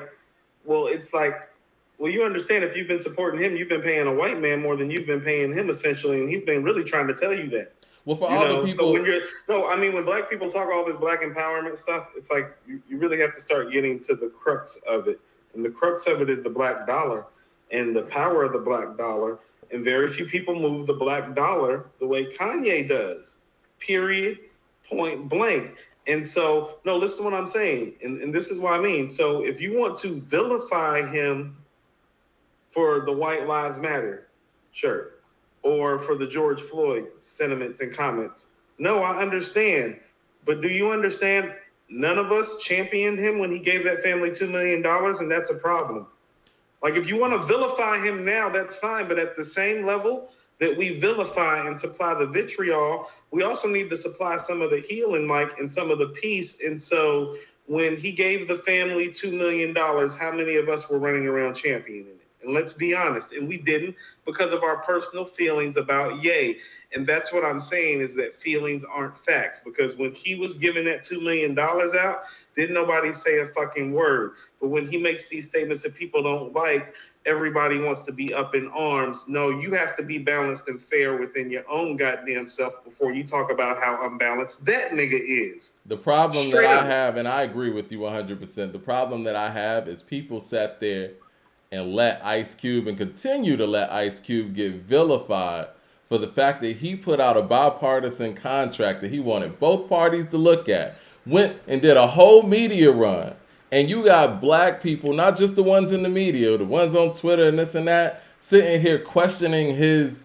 well, it's like, well, you understand if you've been supporting him, you've been paying a white man more than you've been paying him essentially, and he's been really trying to tell you that. Well, for all the So when people, you're no, I mean when black people talk all this black empowerment stuff, it's like you really have to start getting to the crux of it. And the crux of it is the black dollar and the power of the black dollar. And very few people move the black dollar the way Kanye does. Period. Point blank. And so, no, listen to what I'm saying. And this is what I mean. So if you want to vilify him for the White Lives Matter shirt or for the George Floyd sentiments and comments. No, I understand. But do you understand? None of us championed him when he gave that family $2 million, and that's a problem. Like, if you want to vilify him now, that's fine. But at the same level that we vilify and supply the vitriol, we also need to supply some of the healing, Mike, and some of the peace. And so when he gave the family $2 million, how many of us were running around championing it? And let's be honest, and we didn't because of our personal feelings about Ye. And that's what I'm saying is that feelings aren't facts. Because when he was giving that $2 million out, didn't nobody say a fucking word. But when he makes these statements that people don't like, everybody wants to be up in arms. No, you have to be balanced and fair within your own goddamn self before you talk about how unbalanced that nigga is. the problem that Straight I up. have, and I agree with you 100%, the problem that I have is people sat there and let Ice Cube and continue to let Ice Cube get vilified for the fact that he put out a bipartisan contract that he wanted both parties to look at, went and did a whole media run. And you got black people, not just the ones in the media, the ones on Twitter and this and that, sitting here questioning his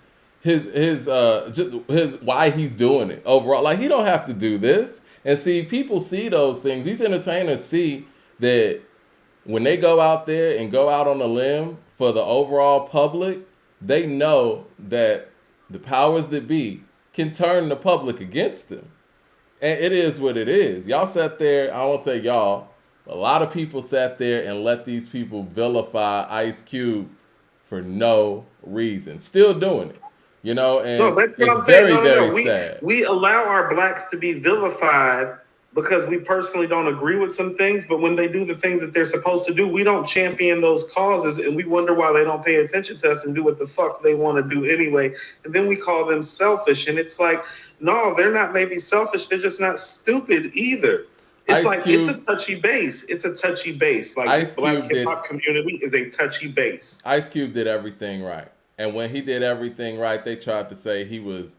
why he's doing it overall. Like, he don't have to do this. And see, people see those things. These entertainers see that when they go out there and go out on a limb for the overall public, they know that the powers that be can turn the public against them. And it is what it is. Y'all sat there, I won't say y'all, a lot of people sat there and let these people vilify Ice Cube for no reason. Still doing it. And No, that's what it's I'm saying. very, No. very sad. We allow our blacks to be vilified because we personally don't agree with some things, but when they do the things that they're supposed to do, we don't champion those causes, and we wonder why they don't pay attention to us and do what the fuck they want to do anyway. And then we call them selfish, and it's like, no, they're not maybe selfish, they're just not stupid either. It's it's a touchy base. It's a touchy base. Like, this black hip-hop community is a touchy base. Ice Cube did everything right. And when he did everything right, they tried to say he was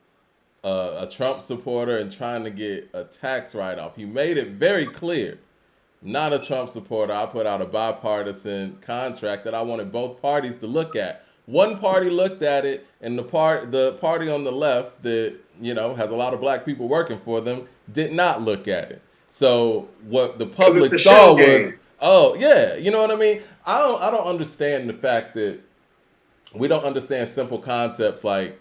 a Trump supporter and trying to get a tax write-off. He made it very clear, not a Trump supporter. I put out a bipartisan contract that I wanted both parties to look at. One party looked at it, and the party on the left that has a lot of black people working for them did not look at it. So what the public saw was, oh yeah, you know what I mean? I don't understand the fact that we don't understand simple concepts like,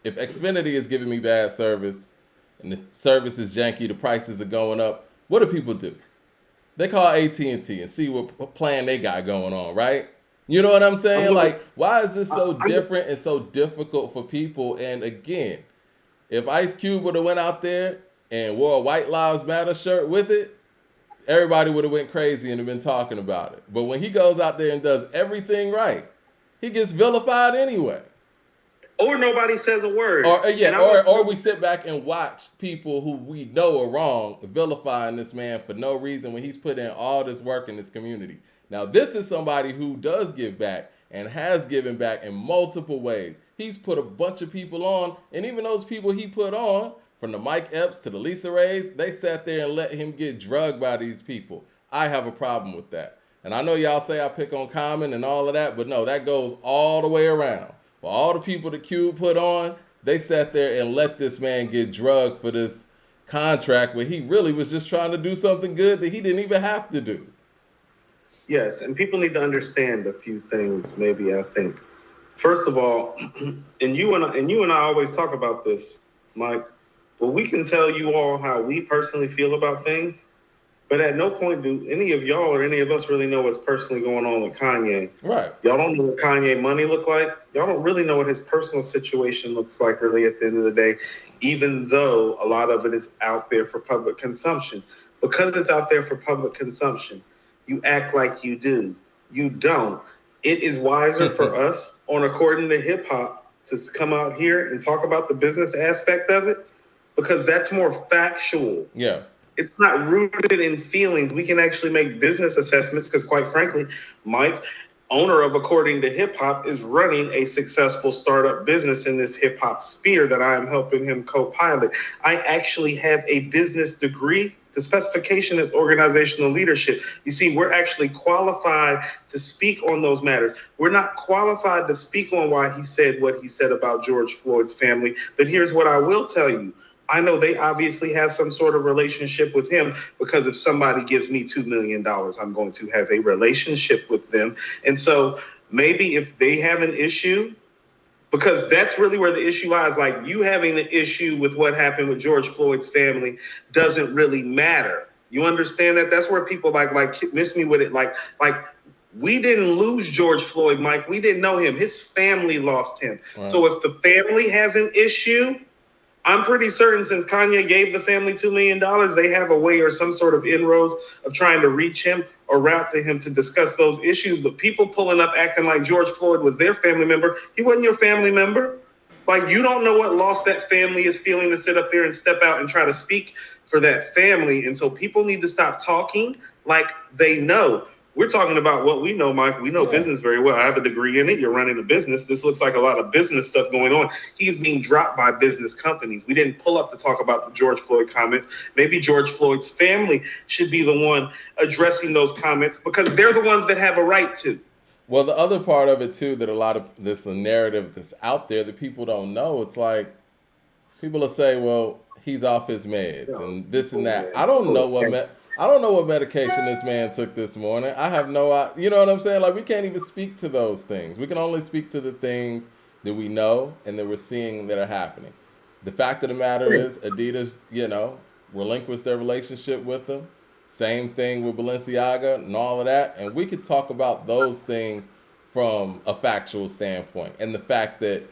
if Xfinity is giving me bad service and the service is janky, the prices are going up, what do people do? They call AT&T and see what plan they got going on, right? You know what I'm saying? Like, why is this so different and so difficult for people? And again, if Ice Cube would have went out there and wore a White Lives Matter shirt with it, everybody would have went crazy and have been talking about it. But when he goes out there and does everything right, he gets vilified anyway. Or nobody says a word. Or we sit back and watch people who we know are wrong vilifying this man for no reason when he's put in all this work in this community. Now, this is somebody who does give back and has given back in multiple ways. He's put a bunch of people on, and even those people he put on, from the Mike Epps to the Lisa Rays, they sat there and let him get drugged by these people. I have a problem with that. And I know y'all say I pick on Common and all of that, but no, that goes all the way around. For all the people that Cube put on, they sat there and let this man get drugged for this contract where he really was just trying to do something good that he didn't even have to do. Yes, and people need to understand a few things, maybe, I think. First of all, and you and I always talk about this, Mike, well, we can tell you all how we personally feel about things, but at no point do any of y'all or any of us really know what's personally going on with Kanye. Right. Y'all don't know what Kanye money look like. Y'all don't really know what his personal situation looks like really at the end of the day, even though a lot of it is out there for public consumption. Because it's out there for public consumption, you act like you do. You don't. It is wiser for us, on according to hip hop, to come out here and talk about the business aspect of it, because that's more factual. Yeah. It's not rooted in feelings. We can actually make business assessments because, quite frankly, Mike, owner of According to Hip Hop, is running a successful startup business in this hip hop sphere that I am helping him co-pilot. I actually have a business degree. The specification is organizational leadership. You see, we're actually qualified to speak on those matters. We're not qualified to speak on why he said what he said about George Floyd's family. But here's what I will tell you. I know they obviously have some sort of relationship with him, because if somebody gives me $2 million, I'm going to have a relationship with them. And so maybe if they have an issue, because that's really where the issue lies, like, you having an issue with what happened with George Floyd's family doesn't really matter. You understand that? That's where people like miss me with it. Like we didn't lose George Floyd, Mike. We didn't know him. His family lost him. Wow. So if the family has an issue, I'm pretty certain since Kanye gave the family $2 million, they have a way or some sort of inroads of trying to reach him or route to him to discuss those issues. But people pulling up acting like George Floyd was their family member. He wasn't your family member. Like, you don't know what loss that family is feeling to sit up there and step out and try to speak for that family. And so people need to stop talking like they know. We're talking about what we know, Mike. We know business very well. I have a degree in it. You're running a business. This looks like a lot of business stuff going on. He's being dropped by business companies. We didn't pull up to talk about the George Floyd comments. Maybe George Floyd's family should be the one addressing those comments because they're the ones that have a right to. Well, the other part of it too, that a lot of this narrative that's out there that people don't know, it's like people will say, "Well, he's off his meds and this and that." I don't know what medication this man took this morning. I have no, you know what I'm saying? Like we can't even speak to those things. We can only speak to the things that we know and that we're seeing that are happening. The fact of the matter is, Adidas, relinquished their relationship with them. Same thing with Balenciaga and all of that. And we could talk about those things from a factual standpoint and the fact that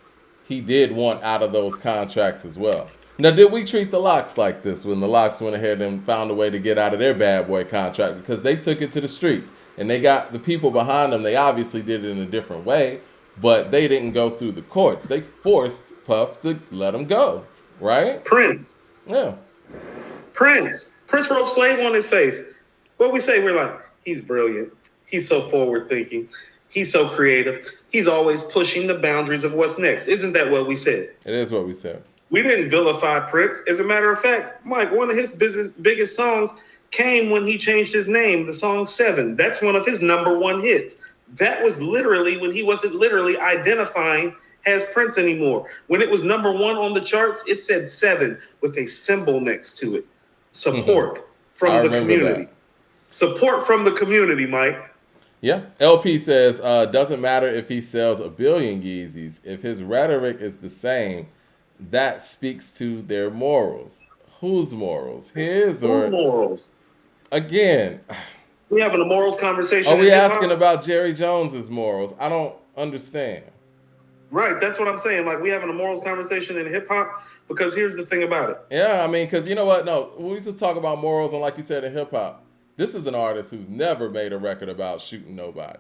he did want out of those contracts as well. Now, did we treat the Locks like this when the Locks went ahead and found a way to get out of their bad boy contract? Because they took it to the streets and they got the people behind them. They obviously did it in a different way, but they didn't go through the courts. They forced Puff to let him go, right? Prince. Yeah. Prince wrote Slave on his face. What we say, we're like, he's brilliant. He's so forward thinking. He's so creative. He's always pushing the boundaries of what's next. Isn't that what we said? It is what we said. We didn't vilify Prince. As a matter of fact, Mike, one of his biggest songs came when he changed his name, the song 7. That's one of his number one hits. That was literally when he wasn't literally identifying as Prince anymore. When it was number one on the charts, it said 7 with a symbol next to it. Support from the community. That. Support from the community, Mike. Yeah. LP says, doesn't matter if he sells a billion Yeezys. If his rhetoric is the same, that speaks to their morals. Whose morals? His or... Whose morals? Again. We having a morals conversation. Are we asking about Jerry Jones's morals? I don't understand. Right. That's what I'm saying. Like, we having a morals conversation in hip hop because here's the thing about it. Yeah, I mean, because you know what? No, we used to talk about morals, and like you said in hip hop, this is an artist who's never made a record about shooting nobody.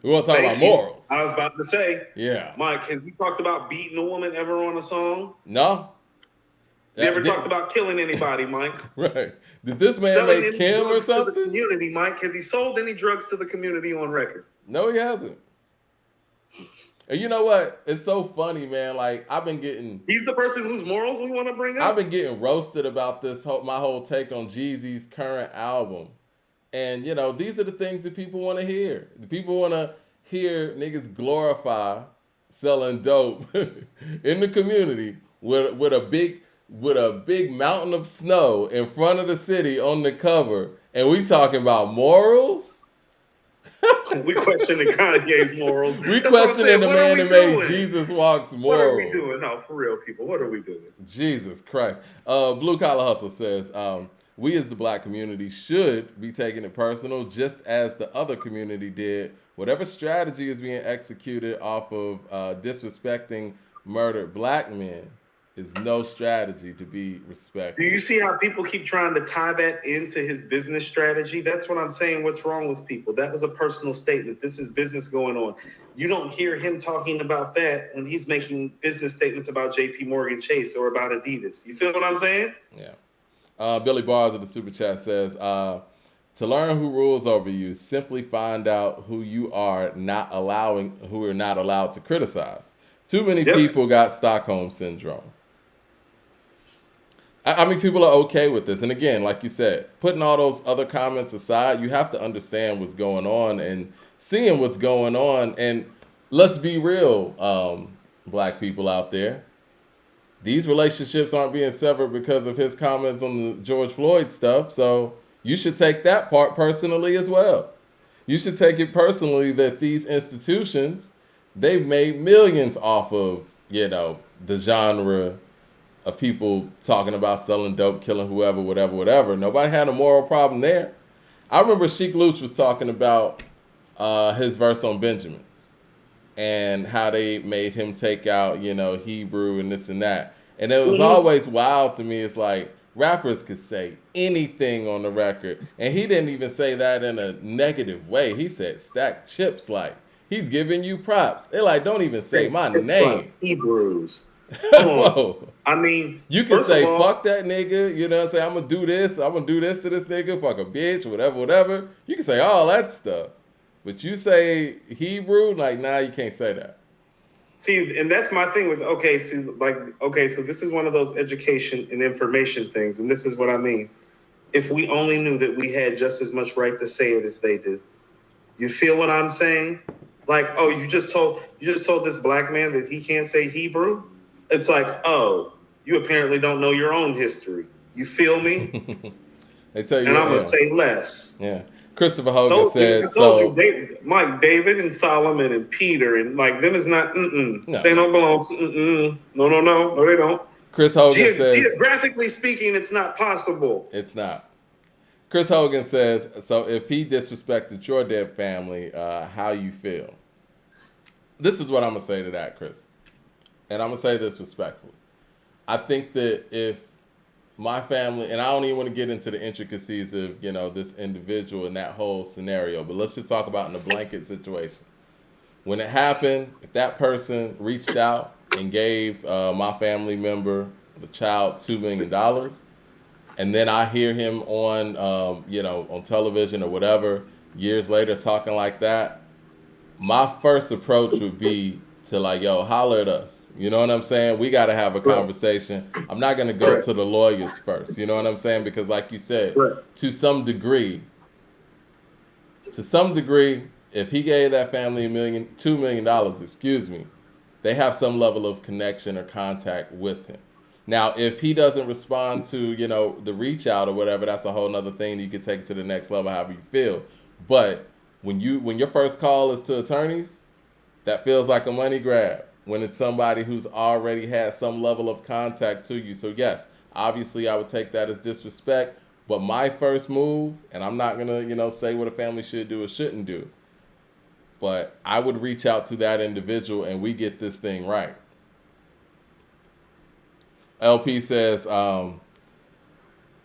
We want to talk about morals. I was about to say. Yeah. Mike, has he talked about beating a woman ever on a song? No. Has he ever talked about killing anybody, Mike? Right. Did this man make Kim or something? To the community, Mike. Has he sold any drugs to the community on record? No, he hasn't. And you know what? It's so funny, man. Like, I've been getting... He's the person whose morals we want to bring up? I've been getting roasted about my whole take on Jeezy's current album. And, these are the things that people want to hear. The people want to hear niggas glorify selling dope in the community with a big mountain of snow in front of the city on the cover. And we talking about morals? We questioning Kanye's morals. We questioning the man that made Jesus Walks morals. What are we doing? No, for real, people. What are we doing? Jesus Christ. Blue Collar Hustle says, we as the black community should be taking it personal just as the other community did. Whatever strategy is being executed off of disrespecting murdered black men is no strategy to be respected. Do you see how people keep trying to tie that into his business strategy? That's what I'm saying. What's wrong with people? That was a personal statement. This is business going on. You don't hear him talking about that when he's making business statements about JP Morgan Chase or about Adidas. You feel what I'm saying? Yeah. Billy Bars of the Super Chat says, to learn who rules over you, simply find out who you are who are not allowed to criticize. Too many people got Stockholm Syndrome. I mean, people are okay with this. And again, like you said, putting all those other comments aside, you have to understand what's going on and seeing what's going on. And let's be real, black people out there. These relationships aren't being severed because of his comments on the George Floyd stuff. So you should take that part personally as well. You should take it personally that these institutions, they've made millions off of, the genre of people talking about selling dope, killing whoever, whatever. Nobody had a moral problem there. I remember Sheik Luch was talking about his verse on Benjamins and how they made him take out, Hebrew and this and that. And it was always wild to me. It's like rappers could say anything on the record. And he didn't even say that in a negative way. He said stack chips like. He's giving you props. They're like, don't even say my name. Like Hebrews. Whoa. I mean, you can say fuck that nigga, say I'm gonna do this to this nigga, fuck a bitch, whatever. You can say all that stuff. But you say Hebrew, like now you can't say that. See, and that's my thing with so this is one of those education and information things, and this is what I mean. If we only knew that we had just as much right to say it as they do. You feel what I'm saying? Like, oh, you just told this black man that he can't say Hebrew? It's like, oh, you apparently don't know your own history. You feel me? They tell you, And I'm gonna yeah, say less. yeah. Christopher Hogan I said told you, so. Mike, David, and Solomon, and Peter, and like them is not. No, They don't belong to. No, they don't. Chris Hogan says Geographically speaking, it's not possible. it's not. Chris Hogan says so. If he disrespected your dead family, how you feel? This is what I'm gonna say to that, Chris, and I'm gonna say this respectfully. I think that if my family, and I don't even want to get into the intricacies of this individual and that whole scenario, but let's just talk about in a blanket situation. When it happened, if that person reached out and gave my family member, the child, $2 million, and then I hear him on on television or whatever years later talking like that, my first approach would be to like, yo, holler at us. You know what I'm saying? We got to have a Right. conversation. I'm not going to go to the lawyers first. You know what I'm saying? Because like you said, Right. to some degree, if he gave that family $2 million, excuse me, they have some level of connection or contact with him. Now, if he doesn't respond to, the reach out or whatever, that's a whole nother thing. You can take it to the next level, however you feel. But when your first call is to attorneys, that feels like a money grab when it's somebody who's already had some level of contact to you. So yes, obviously I would take that as disrespect. But my first move, and I'm not gonna, say what a family should do or shouldn't do, but I would reach out to that individual and we get this thing right. LP says, y'all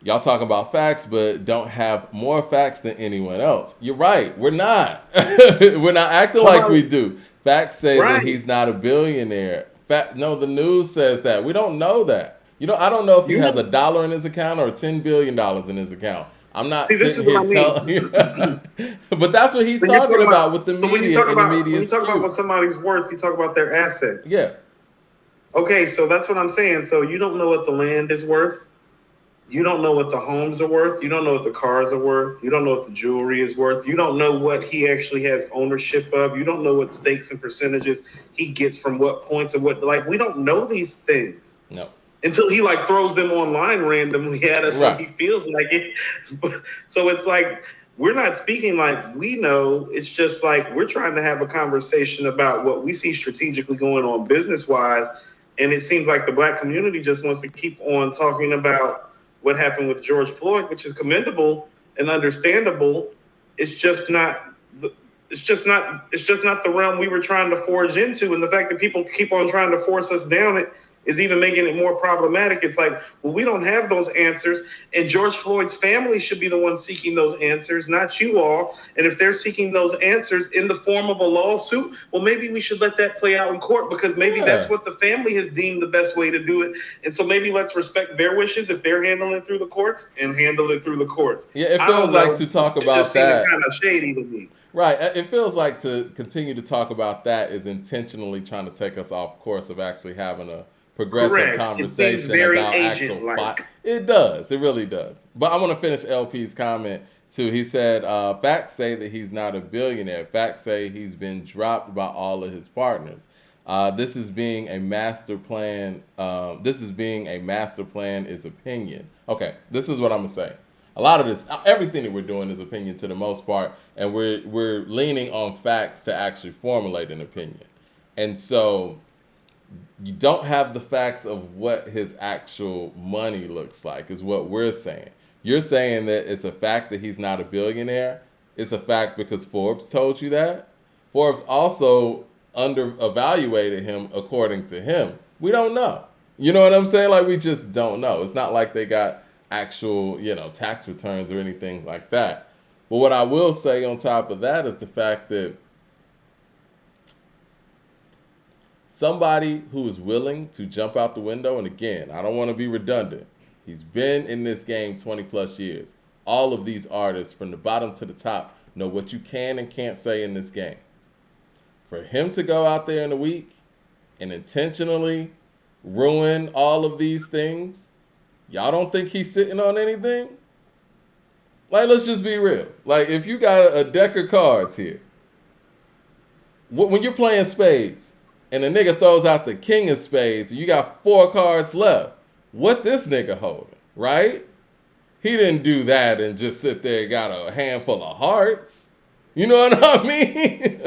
talking about facts, but don't have more facts than anyone else. You're right. We're not. We're not acting like we do. Facts say that he's not a billionaire. No, the news says that. We don't know that. I don't know if he has $1 in his account or $10 billion in his account. I'm not sitting here telling you. But that's what he's talking about with the media and the media. When you talk about what somebody's worth, you talk about their assets. Yeah. Okay, so that's what I'm saying. So you don't know what the land is worth. You don't know what the homes are worth. You don't know what the cars are worth. You don't know what the jewelry is worth. You don't know what he actually has ownership of. You don't know what stakes and percentages he gets from what points and what, like, we don't know these things. No. Until he like throws them online randomly at us when he feels like it. So it's like, we're not speaking like we know. It's just like we're trying to have a conversation about what we see strategically going on business-wise. And it seems like the black community just wants to keep on talking about what happened with George Floyd, which is commendable and understandable. It's just not the realm we were trying to forge into. And the fact that people keep on trying to force us down it is even making it more problematic. It's like, well, we don't have those answers, and George Floyd's family should be the one seeking those answers, not you all. And if they're seeking those answers in the form of a lawsuit, well, maybe we should let that play out in court, because maybe that's what the family has deemed the best way to do it. And so maybe let's respect their wishes if they're handling it through the courts, and handle it through the courts. Yeah, it feels like to talk about that. Kind of shady to me. Right. It feels like to continue to talk about that is intentionally trying to take us off course of actually having a progressive conversation about actual fight. It does. It really does. But I want to finish LP's comment too. He said, facts say that he's not a billionaire. Facts say he's been dropped by all of his partners. This is being a master plan. Is opinion. Okay, this is what I'm gonna say. A lot of this, everything that we're doing is opinion to the most part, and we're leaning on facts to actually formulate an opinion. And so you don't have the facts of what his actual money looks like, is what we're saying. You're saying that it's a fact that he's not a billionaire. It's a fact because Forbes told you that. Forbes also underevaluated him according to him. We don't know. You know what I'm saying? Like, we just don't know. It's not like they got actual, tax returns or anything like that. But what I will say on top of that is the fact that somebody who is willing to jump out the window, and again, I don't want to be redundant, he's been in this game 20 plus years. All of these artists from the bottom to the top know what you can and can't say in this game. For him to go out there in a week and intentionally ruin all of these things, y'all don't think he's sitting on anything? Like, let's just be real. Like, if you got a deck of cards here, when you're playing spades and a nigga throws out the king of spades and you got 4 cards left, what this nigga holding, right? He didn't do that and just sit there and got a handful of hearts. You know what I mean?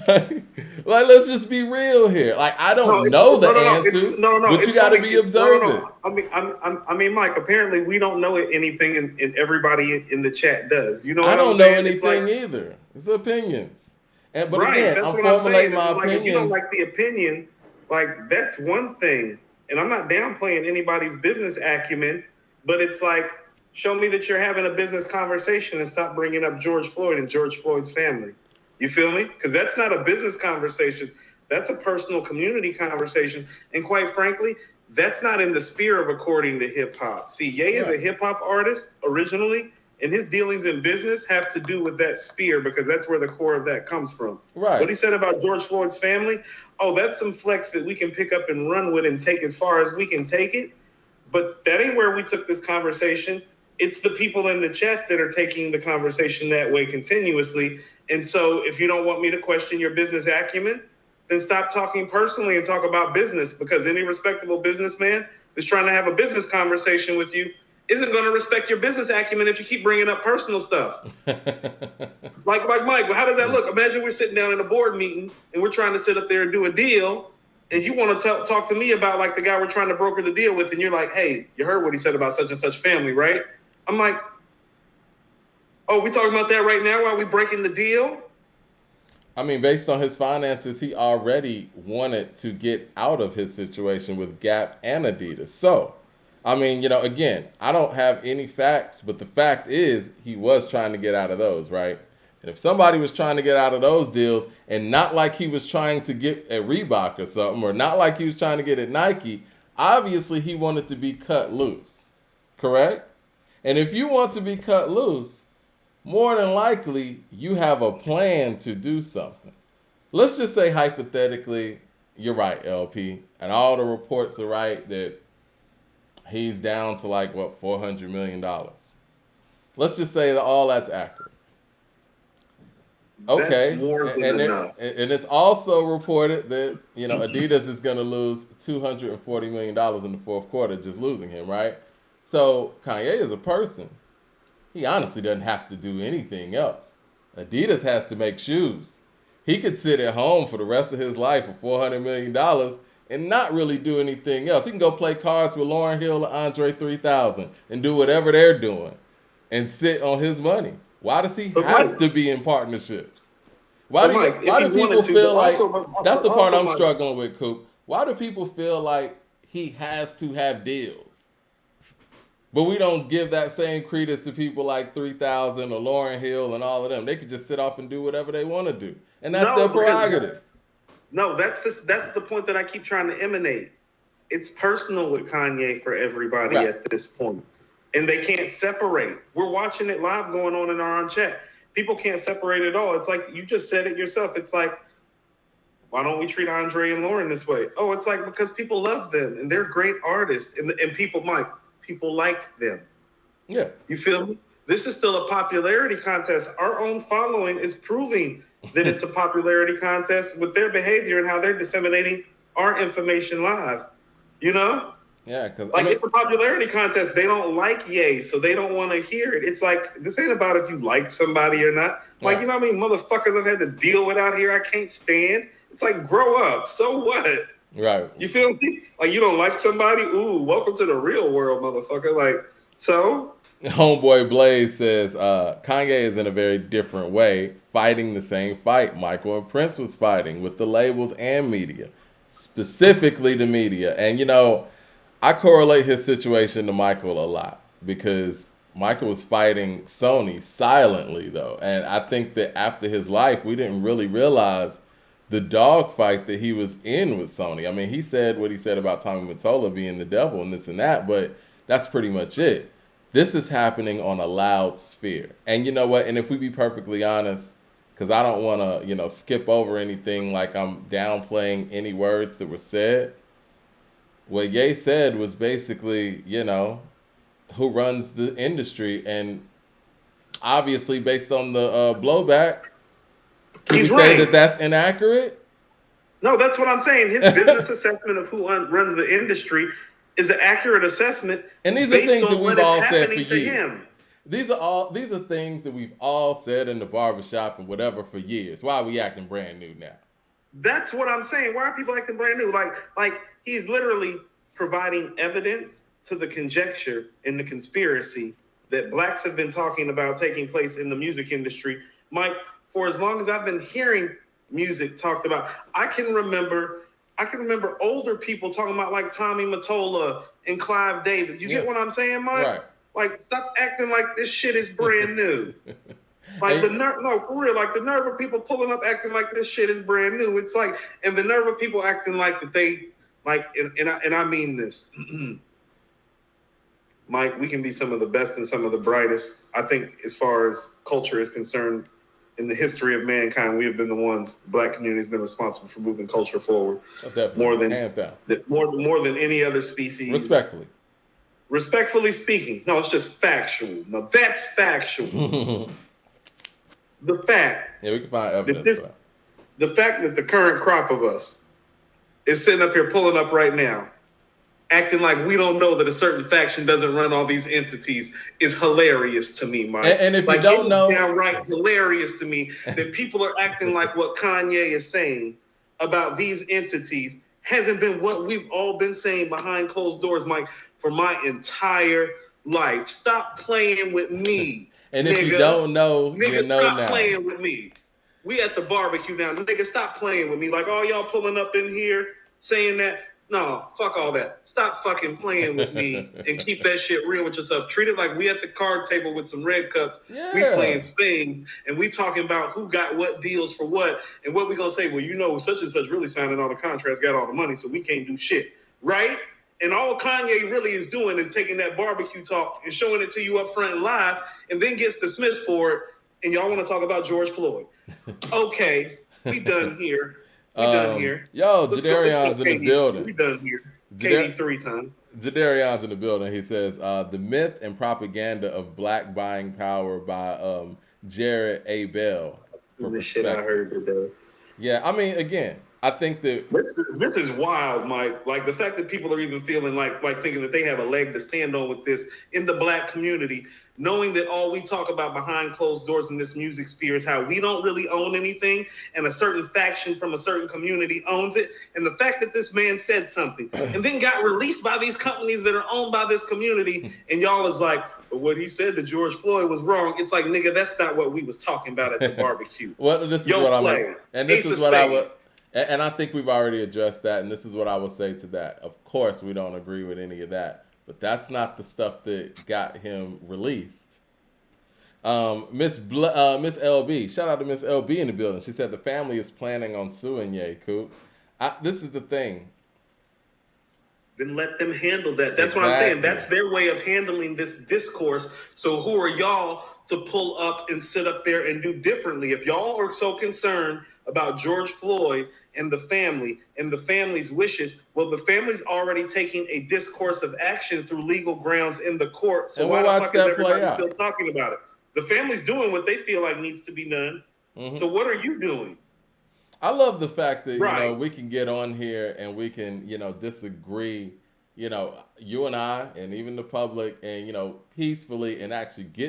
like, let's just be real here. Like, I don't know the answers, but you got to be observant. I mean, Mike. Apparently, we don't know anything, and everybody in the chat does. You know what I don't I'm know saying? anything either. It's opinions. But right, again, that's I'm what I'm saying. formulating my Like, if you don't opinions. like the opinion, like that's one thing. And I'm not downplaying anybody's business acumen, but it's like, show me that you're having a business conversation and stop bringing up George Floyd and George Floyd's family. You feel me? Because that's not a business conversation. That's a personal community conversation. And quite frankly, that's not in the sphere of according to hip hop. See, Ye is a hip hop artist originally, and his dealings in business have to do with that sphere because that's where the core of that comes from. Right. What he said about George Floyd's family, oh, that's some flex that we can pick up and run with and take as far as we can take it. But that ain't where we took this conversation. It's the people in the chat that are taking the conversation that way continuously. And so if you don't want me to question your business acumen, then stop talking personally and talk about business, because any respectable businessman that's trying to have a business conversation with you isn't going to respect your business acumen if you keep bringing up personal stuff. like Mike, how does that look? Imagine we're sitting down in a board meeting and we're trying to sit up there and do a deal, and you want to talk to me about like the guy we're trying to broker the deal with, and you're like, hey, you heard what he said about such and such family, right? I'm like, oh, we talking about that right now while we breaking the deal? I mean, based on his finances, he already wanted to get out of his situation with Gap and Adidas. So, I mean, again, I don't have any facts, but the fact is he was trying to get out of those, right? And if somebody was trying to get out of those deals, and not like he was trying to get at Reebok or something, or not like he was trying to get at Nike, obviously he wanted to be cut loose, correct? And if you want to be cut loose, more than likely you have a plan to do something. Let's just say hypothetically, you're right, LP, and all the reports are right that he's down to like, what, $400 million. Let's just say that all that's accurate. Okay, that's more than enough. And it's also reported that Adidas is going to lose $240 million in the fourth quarter, just losing him, right? So Kanye is a person. He honestly doesn't have to do anything else. Adidas has to make shoes. He could sit at home for the rest of his life for $400 million and not really do anything else. He can go play cards with Lauryn Hill or Andre 3000 and do whatever they're doing and sit on his money. Why does he have to be in partnerships? Why do people feel like, that's the part I'm struggling with, Coop. Why do people feel like he has to have deals? But we don't give that same credence to people like 3000 or Lauryn Hill and all of them. They could just sit off and do whatever they want to do. And that's their prerogative. No, that's the point that I keep trying to emanate. It's personal with Kanye for everybody at this point. And they can't separate. We're watching it live going on in our own chat. People can't separate it all. It's like, you just said it yourself. It's like, why don't we treat Andre and Lauren this way? Oh, it's like, because people love them and they're great artists. And people like them. Yeah. You feel me? This is still a popularity contest. Our own following is proving that it's a popularity contest with their behavior and how they're disseminating our information live. Yeah, because it's a popularity contest. They don't like Ye, so they don't want to hear it. It's like, this ain't about if you like somebody or not. Like, you know what I mean? Motherfuckers I've had to deal with out here I can't stand. It's like, grow up. So what? Right. You feel me? Like, you don't like somebody? Ooh, welcome to the real world, motherfucker. Like, so? Homeboy Blaze says, Kanye is in a very different way, fighting the same fight Michael and Prince was fighting with the labels and media, specifically the media. And, I correlate his situation to Michael a lot because Michael was fighting Sony silently, though. And I think that after his life, we didn't really realize the dogfight that he was in with Sony. I mean, he said what he said about Tommy Mottola being the devil and this and that, but that's pretty much it. This is happening on a loud sphere. And you know what? And if we be perfectly honest, because I don't want to, skip over anything like I'm downplaying any words that were said. What Ye said was basically, who runs the industry. And obviously, based on the blowback, can we He's say right. that that's inaccurate? No, that's what I'm saying. His business assessment of who runs the industry is an accurate assessment And these are based things that on what we've is all said for happening to years. him. These are things that we've all said in the barbershop and whatever for years. Why are we acting brand new now? That's what I'm saying. Why are people acting brand new? Like he's literally providing evidence to the conjecture and the conspiracy that blacks have been talking about taking place in the music industry. Mike, for as long as I've been hearing music talked about, I can remember older people talking about like Tommy Mottola and Clive Davis. You Yeah. get what I'm saying, Mike? Right. Like, stop acting like this shit is brand new. Like the And nerve, no, for real. Like the nerve of people pulling up acting like this shit is brand new. It's like, and the nerve of people acting like that they, like, and I mean this, Mike. We can be some of the best and some of the brightest. I think, as far as culture is concerned, in the history of mankind, we have been the ones. The black community has been responsible for moving culture forward definitely, more than hands down, more than any other species. respectfully. Respectfully speaking, no, it's just factual. No, that's factual. Yeah, The fact we can find that evidence for this that. the fact that the current crop of us is sitting up here pulling up right now, acting like we don't know that a certain faction doesn't run all these entities is hilarious to me, Mike. And if like, you don't it's know, downright hilarious to me that people are acting like what Kanye is saying about these entities hasn't been what we've all been saying behind closed doors, Mike, for my entire life. Stop playing with me, and if you nigga. don't know, you Nigga, know stop now. playing with me. We at the barbecue now. Nigga, stop playing with me. Like, all y'all pulling up in here saying that. No, fuck all that. Stop fucking playing with me and keep that shit real with yourself. Treat it like we at the card table with some red cups. We Yeah. playing spades and we talking about who got what deals for what and what we gonna say. Well, such and such really signing all the contracts, got all the money, so we can't do shit, right? And all Kanye really is doing is taking that barbecue talk and showing it to you up front and live, and then gets dismissed for it. And y'all want to talk about George Floyd? Okay, we done here. We done here. Yo, Let's go Jadarion's in the KD. building. We done here. Jadar- KD 3 times. Jadarion's in the building. He says, the myth and propaganda of black buying power by Jared A. Bell for The shit I perspective. heard today. Yeah, I mean, again, I think that This is wild, Mike. Like the fact that people are even feeling like thinking that they have a leg to stand on with this in the black community, knowing that all we talk about behind closed doors in this music sphere is how we don't really own anything and a certain faction from a certain community owns it. And the fact that this man said something and then got released by these companies that are owned by this community, and y'all is like, but what he said to George Floyd was wrong. It's like, nigga, that's not what we was talking about at the barbecue. well, this is Yo, what play. and this Ace is of what I spades. would, and I think we've already addressed that, and this is what I would say to that. Of course, we don't agree with any of that, but that's not the stuff that got him released. Miss LB, shout out to Miss LB in the building. She said the family is planning on suing Ye, Coop. This is the thing. Then let them handle that. That's what I'm saying. Exactly. That's their way of handling this discourse. So who are y'all to pull up and sit up there and do differently? If y'all are so concerned about George Floyd and the family's wishes, well, the family's already taking a discourse of action through legal grounds in the court. So And why we'll the watch fuck is that play everybody out. still talking about it? The family's doing what they feel like needs to be done. Mm-hmm. So what are you doing? I love the fact that Right. we can get on here and we can disagree, you and I and even the public, and peacefully, and actually get